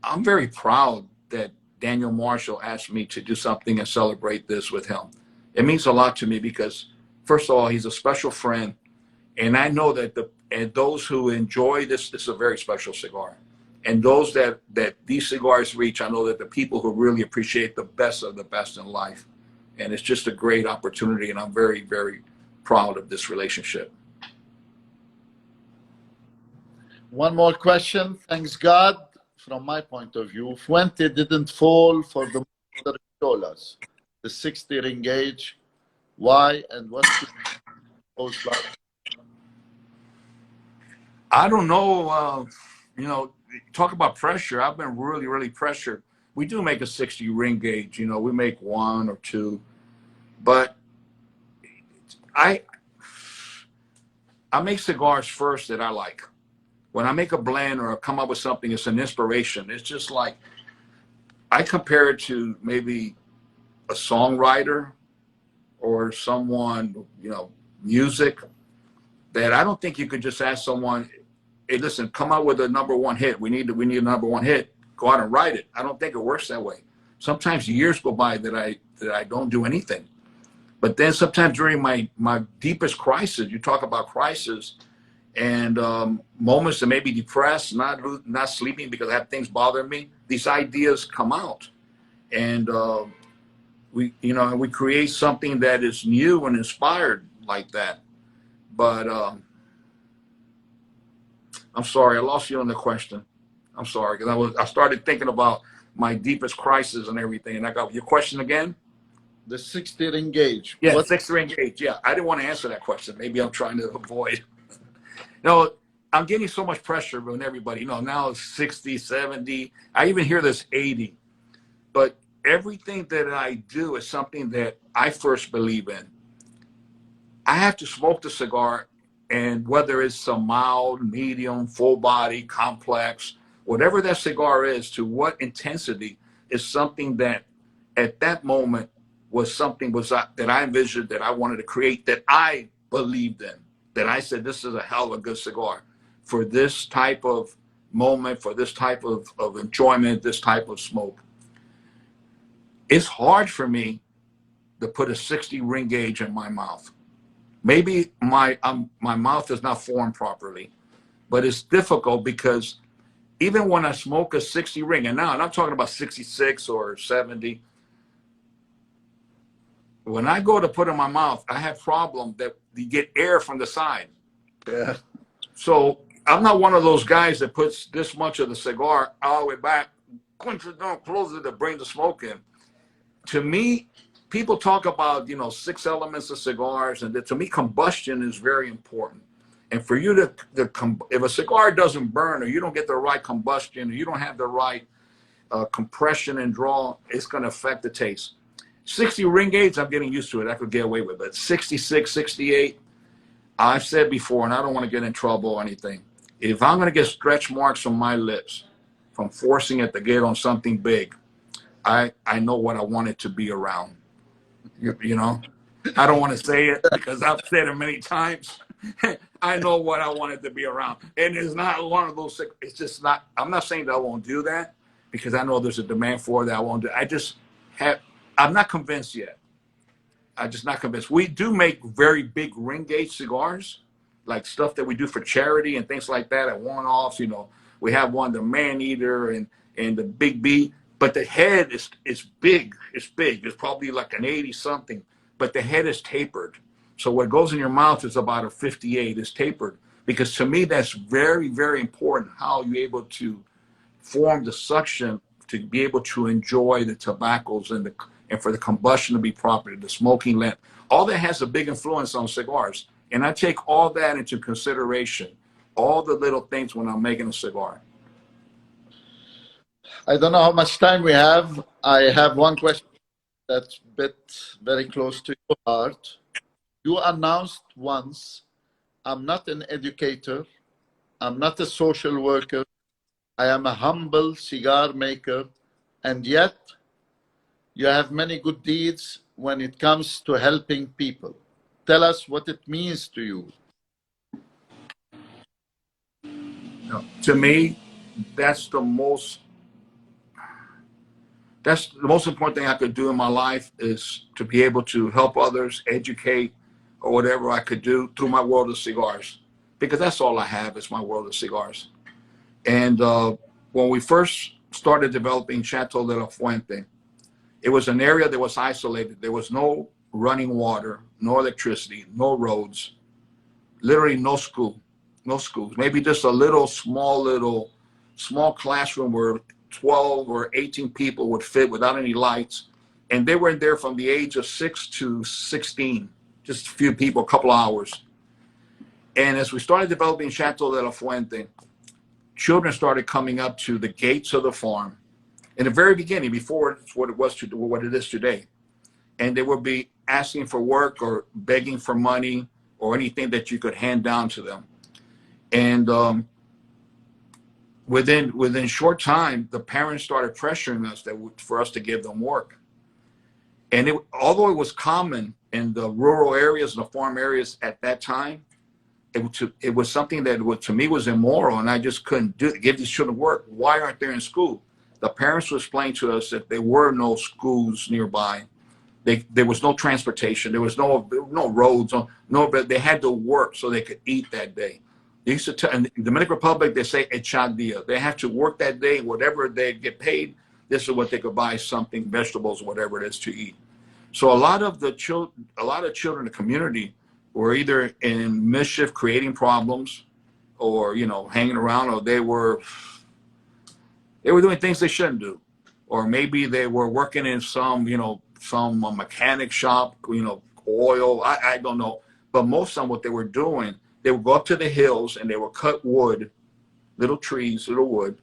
I'm very proud that Daniel Marshall asked me to do something and celebrate this with him. It means a lot to me because, first of all, he's a special friend. And I know that those who enjoy this is a very special cigar. And those that these cigars reach, I know that the people who really appreciate the best of the best in life. And it's just a great opportunity. And I'm very, very proud of this relationship. One more question. Thanks God, from my point of view, Fuente didn't fall for the monster dollars, the 60 ring gauge. Why and what's the post like? I don't know. Talk about pressure. I've been really, really pressured. We do make a 60 ring gauge. We make 1 or 2, but I make cigars first that I like. When I make a blend or come up with something, it's an inspiration. It's just like I compare it to maybe a songwriter or someone, music, that I don't think you could just ask someone, hey, listen, come out with a #1 hit. We need a #1 hit. Go out and write it. I don't think it works that way. Sometimes years go by that I don't do anything. But then sometimes during my deepest crisis, you talk about crisis and moments that may be depressed, not sleeping because I have things bothering me. These ideas come out, and we create something that is new and inspired like that. But I'm sorry, I lost you on the question. I'm sorry because I started thinking about my deepest crisis and everything, and I got your question again. The 60 ring gauge. Yeah, What 60 ring gauge. Yeah, I didn't want to answer that question. Maybe I'm trying to avoid. No, I'm getting so much pressure from everybody. Now it's 60, 70. I even hear this 80. But everything that I do is something that I first believe in. I have to smoke the cigar And whether it's a mild, medium, full body, complex, whatever that cigar is, to what intensity, is something that at that moment was something that I envisioned, that I wanted to create, that I believed in, that I said, this is a hell of a good cigar for this type of moment, for this type of enjoyment, this type of smoke. It's hard for me to put a 60 ring gauge in my mouth. Maybe my mouth is not formed properly, but it's difficult because even when I smoke a 60 ring, and now I'm not talking about 66 or 70, when I go to put it in my mouth, I have problem that you get air from the side. Yeah. So I'm not one of those guys that puts this much of the cigar all the way back, clench it down, close it to bring the smoke in. To me, people talk about, 6 elements of cigars, and to me, combustion is very important. And for you if a cigar doesn't burn, or you don't get the right combustion, or you don't have the right compression and draw, it's going to affect the taste. 60 ring gauge, I'm getting used to it. I could get away with it. But 66, 68, I've said before, and I don't want to get in trouble or anything. If I'm going to get stretch marks on my lips from forcing it to get on something big, I know what I want it to be around. You know, I don't want to say it because I've said it many times. I know what I want it to be around. And it's not one of those, it's just not, I'm not saying that I won't do that because I know there's a demand for it that I won't do. I'm not convinced yet. I'm just not convinced. We do make very big ring gauge cigars, like stuff that we do for charity and things like that at one-offs. We have one, the Man Eater and the Big B. But the head is big. It's big. It's probably like an 80 something, but the head is tapered. So what goes in your mouth is about a 58. It's tapered, because to me that's very, very important. How you're able to form the suction to be able to enjoy the tobaccos and for the combustion to be proper, the smoking length. All that has a big influence on cigars, and I take all that into consideration. All the little things when I'm making a cigar. I don't know how much time we have. I have one question that's very close to your heart. You announced once, I'm not an educator, I'm not a social worker, I am a humble cigar maker, and yet you have many good deeds when it comes to helping people. Tell us what it means to you. To me, that's the most important thing I could do in my life, is to be able to help others, educate, or whatever I could do through my world of cigars, because that's all I have is my world of cigars. And when we first started developing Chateau de la Fuente, it was an area that was isolated. There was no running water, no electricity, no roads, literally no schools, maybe just a small classroom where 12 or 18 people would fit without any lights. And they were in there from the age of 6 to 16, just a few people, a couple hours. And as we started developing Chateau de la Fuente, children started coming up to the gates of the farm in the very beginning, before it's what it is today. And they would be asking for work or begging for money or anything that you could hand down to them. And within short time, the parents started pressuring us for us to give them work. And although it was common in the rural areas and the farm areas at that time, it was something that to me was immoral, and I just couldn't give these children work. Why aren't they in school? The parents would explain to us that there were no schools nearby. There was no transportation. There was no roads. But they had to work so they could eat that day. They used to tell, in the Dominican Republic, they say echar dia. They have to work that day. Whatever they get paid, this is what they could buy, something, vegetables, whatever it is, to eat. So a lot of children in the community were either in mischief, creating problems, or hanging around, or they were doing things they shouldn't do, or maybe they were working in some mechanic shop, oil. I don't know, but most of them, what they were doing, they would go up to the hills and they would cut wood, little trees, little wood,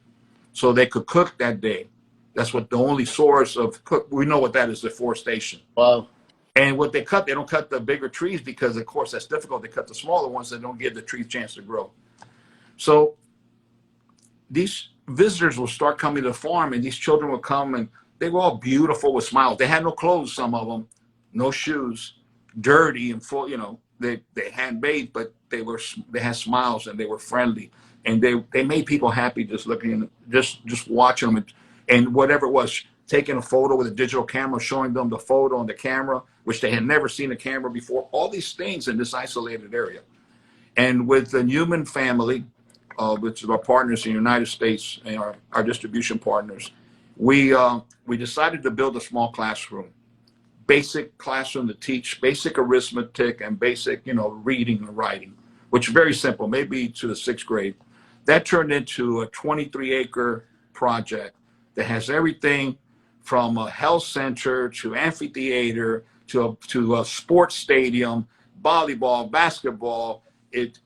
so they could cook that day. That's what the only source of cook. We know what that is, deforestation. Wow. And what they cut, they don't cut the bigger trees because, of course, that's difficult. They cut the smaller ones that don't give the trees a chance to grow. So these visitors will start coming to the farm, and these children will come, and they were all beautiful with smiles. They had no clothes, some of them, no shoes, dirty and full, you know, they hadn't bathed, but they had smiles and they were friendly. And they made people happy just looking, just watching them, and whatever it was, taking a photo with a digital camera, showing them the photo on the camera, which they had never seen a camera before, all these things in this isolated area. And with the Newman family, which is our partners in the United States and our distribution partners, we decided to build a small classroom, basic classroom to teach basic arithmetic and basic, you know, reading and writing, which is very simple, maybe to the 6th grade. That turned into a 23-acre project that has everything from a health center to amphitheater to a sports stadium, volleyball, basketball. It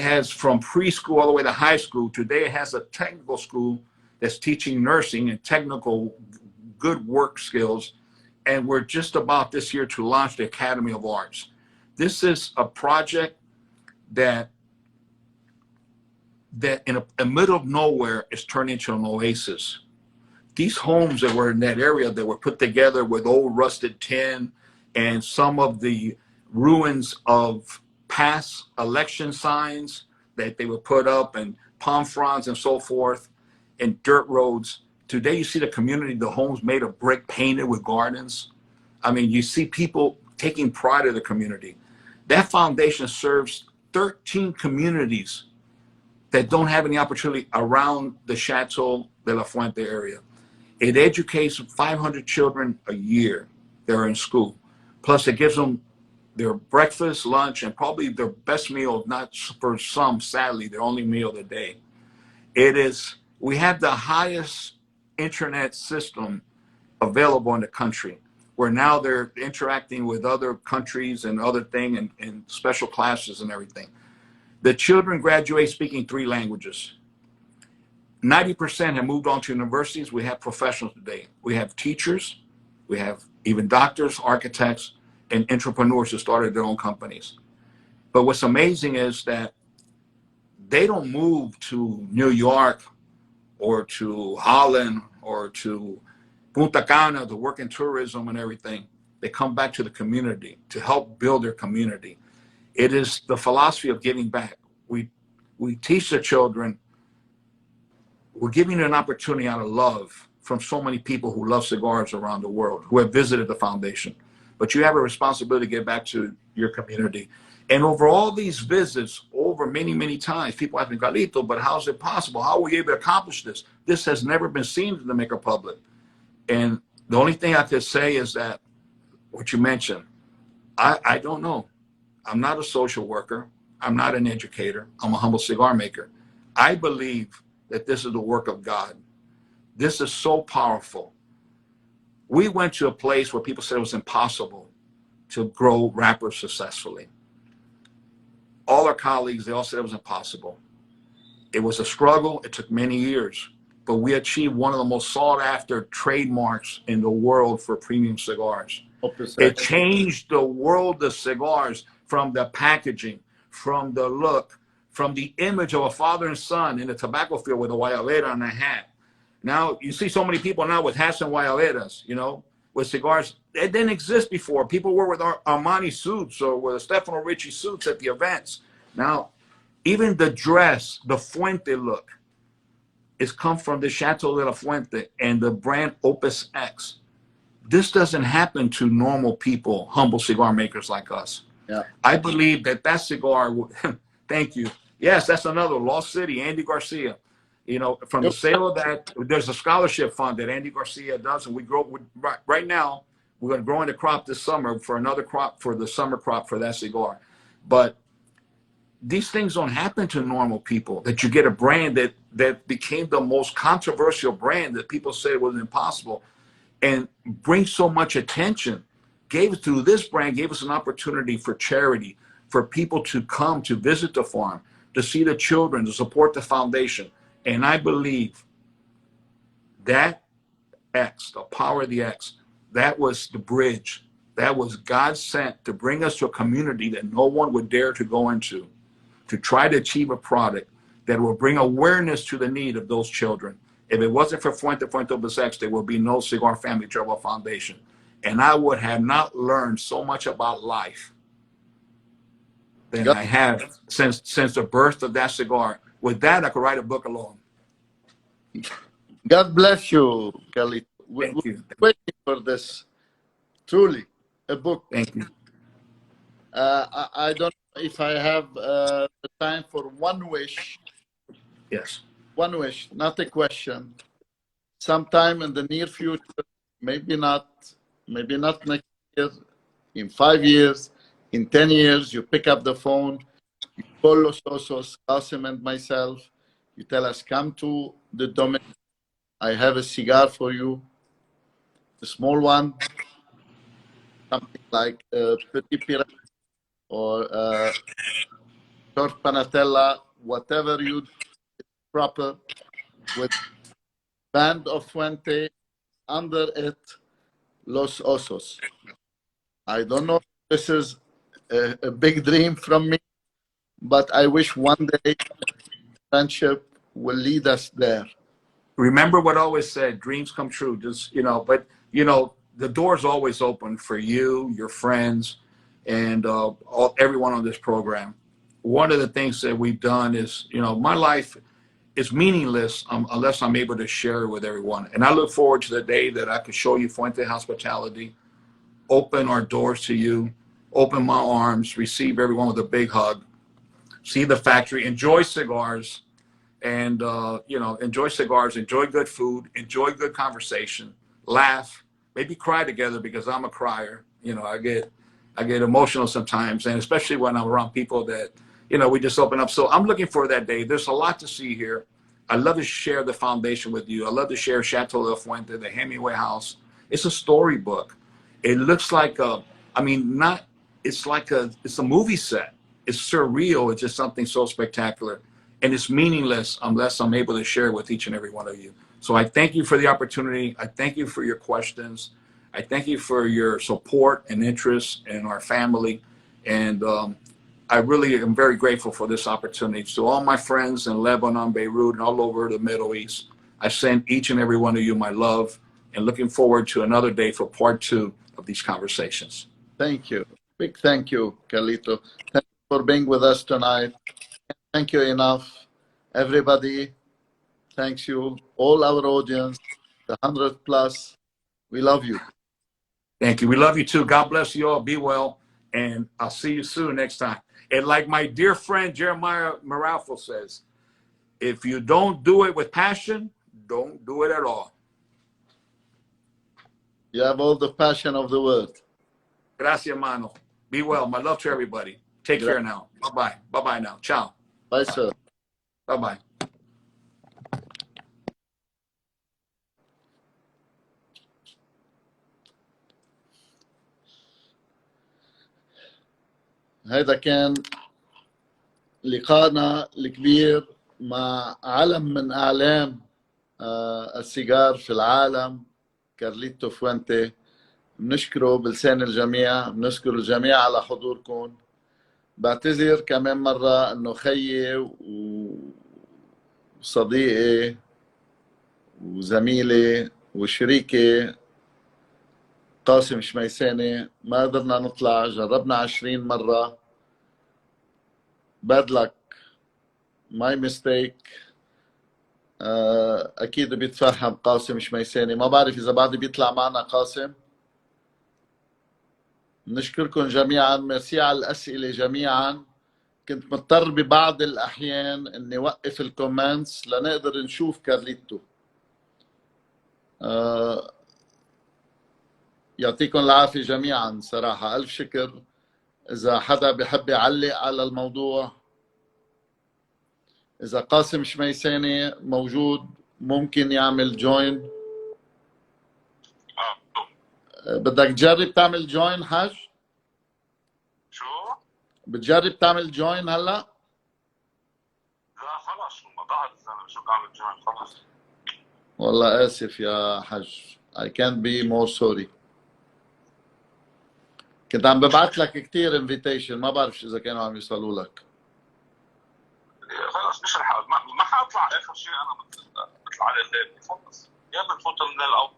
has from preschool all the way to high school. Today it has a technical school that's teaching nursing and technical good work skills. And we're just about this year to launch the Academy of Arts. This is a project that in the middle of nowhere is turned into an oasis. These homes that were in that area that were put together with old rusted tin and some of the ruins of past election signs that they would put up and palm fronds and so forth and dirt roads. Today you see the community, the homes made of brick painted with gardens. I mean, you see people taking pride in the community. That foundation serves 13 communities that don't have any opportunity around the Chateau de la Fuente area. It educates 500 children a year that are in school. Plus it gives them their breakfast, lunch, and probably their best meal, not for some, sadly, their only meal of the day. We have the highest internet system available in the country, where now they're interacting with other countries and other things and special classes and everything. The children graduate speaking 3 languages. 90% have moved on to universities. We have professionals today. We have teachers. We have even doctors, architects, and entrepreneurs who started their own companies. But what's amazing is that they don't move to New York or to Holland or to Punta Cana to work in tourism and everything. They come back to the community to help build their community. It is the philosophy of giving back. We teach the children, we're giving an opportunity out of love from so many people who love cigars around the world, who have visited the foundation. But you have a responsibility to get back to your community. And over all these visits, over many, many times, people ask me, Carlito, but how is it possible? How were you able to accomplish this? This has never been seen in the Dominican Republic. And the only thing I could say is that what you mentioned, I don't know. I'm not a social worker. I'm not an educator. I'm a humble cigar maker. I believe that this is the work of God. This is so powerful. We went to a place where people said it was impossible to grow wrappers successfully. All our colleagues, they all said it was impossible. It was a struggle. It took many years, but we achieved one of the most sought after trademarks in the world for premium cigars. It changed the world of cigars, from the packaging, from the look, from the image of a father and son in the tobacco field with a guayabera on a hat. Now, you see so many people now with hats and guayaberas, you know, with cigars. It didn't exist before. People were with Armani suits or with Stefano Ricci suits at the events. Now, even the dress, the Fuente look, is come from the Chateau de la Fuente and the brand Opus X. This doesn't happen to normal people, humble cigar makers like us. Yeah. I believe that cigar, thank you. Yes, that's another Lost City, Andy Garcia. You know, from the sale of that, there's a scholarship fund that Andy Garcia does, and we grow. Right now, we're going to grow in the crop this summer for another crop for the summer crop for that cigar. But these things don't happen to normal people, that you get a brand that became the most controversial brand that people said was impossible and brings so much attention. Through this brand, gave us an opportunity for charity, for people to come to visit the farm, to see the children, to support the foundation. And I believe that X, the power of the X, that was the bridge that was God sent to bring us to a community that no one would dare to go into, to try to achieve a product that will bring awareness to the need of those children. If it wasn't for Fuente Besex, there would be no Cigar Family Trouble Foundation. And I would have not learned so much about life than God, I have since the birth of that cigar. With that, I could write a book alone. God bless you, Carlito. We're Thank you. waiting for this. Truly, a book. Thank you. I don't know if I have the time for one wish. Yes. One wish, not a question. Sometime in the near future, maybe not next year, in 5 years, in 10 years, you pick up the phone, you call Los Osos, Qasim and myself, you tell us, come to the domain. I have a cigar for you, a small one, something like Petit Pirate or short Panatella, whatever you do proper, with band of Fuente under it, Los Osos. I don't know if this is a big dream from me, but I wish one day friendship will lead us there. Remember what I always said, dreams come true. Just, but the door's always open for you, your friends, and everyone on this program. One of the things that we've done is, my life is meaningless unless I'm able to share it with everyone. And I look forward to the day that I can show you Fuente Hospitality, open our doors to you, open my arms, receive everyone with a big hug, see the factory, enjoy cigars, and enjoy cigars, enjoy good food, enjoy good conversation, laugh, maybe cry together, because I'm a crier. I get emotional sometimes, and especially when I'm around people that we just open up. So I'm looking for that day. There's a lot to see here. I love to share the foundation with you. I love to share Chateau de Fuente, the Hemingway House. It's a storybook. It looks like it's a movie set. It's surreal. It's just something so spectacular. And it's meaningless unless I'm able to share it with each and every one of you. So I thank you for the opportunity. I thank you for your questions. I thank you for your support and interest in our family. And I really am very grateful for this opportunity. To all my friends in Lebanon, Beirut, and all over the Middle East, I send each and every one of you my love, and looking forward to another day for part 2 of these conversations. Thank you. Big thank you, Carlito. Thank you for being with us tonight. Thank you enough. Everybody, thanks you. All our audience, the 100 plus, we love you. Thank you. We love you too. God bless you all. Be well. And I'll see you soon next time. And like my dear friend Jeremiah Maralfo says, if you don't do it with passion, don't do it at all. You have all the passion of the world. Gracias, mano. Be well. My love to everybody. Take care now. Bye-bye. Bye-bye now. Ciao. Bye, sir. Bye-bye. هذا كان لقاءنا الكبير مع علم من أعلام السيجار في العالم، كارليتو فوينتي. بنشكره بلسان الجميع، بنشكر الجميع على حضوركم. بعتذر كمان مرة انه خيي وصديقي وزميلي وشريكي قاسم شميساني ما قدرنا نطلع، جربنا 20 مرة. bad luck, my mistake. اكيد بيتفهم قاسم شميساني، ما بعرف اذا بعد بيطلع معنا قاسم. نشكركم جميعا، ميرسي على الاسئله جميعا. كنت مضطر ببعض الاحيان اني وقف الكومنتس لنقدر نشوف كارليتو. يعطيكم العافيه جميعا، صراحه الف شكر. اذا حدا بحب يعلق على الموضوع، اذا قاسم شميساني موجود ممكن يعمل جوين. بدك تجرب تعمل جوين حاج؟ شو؟ بتجرب تعمل جوين هلا؟ لا خلص ما بعرف انا شو بعمل جوين خلص. والله اسف يا حاج. I can't be more sorry. كنت عم ببعث لك كثير انفيتيشن، ما بعرف اذا كانوا عم يوصلوا لك. خلص مش رح ما حاطلع اخر شيء، انا بطلع على الليل خلص، يا بنفوت من الاول.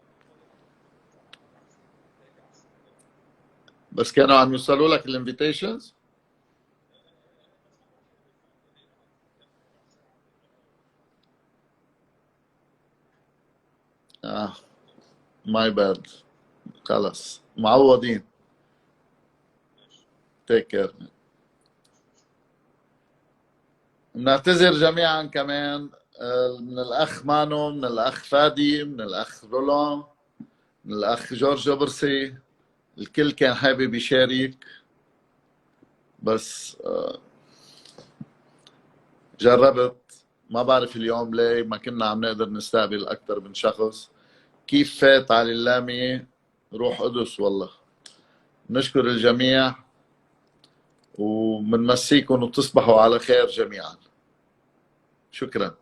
بس كانوا عم يوصلوا لك الانفيتيشنز؟ ماي باد. خلص معوضين. تيك كير. بنعتذر جميعا كمان من الاخ مانو، من الاخ فادي، من الاخ رولان، من الاخ جورج جبرسي. الكل كان حابب يشارك، بس جربت. ما بعرف اليوم ليه ما كنا عم نقدر نستقبل اكثر من شخص. كيف فات على اللامية روح قدس والله. نشكر الجميع ومنمسيكم وتصبحوا على خير جميعا. شكرا.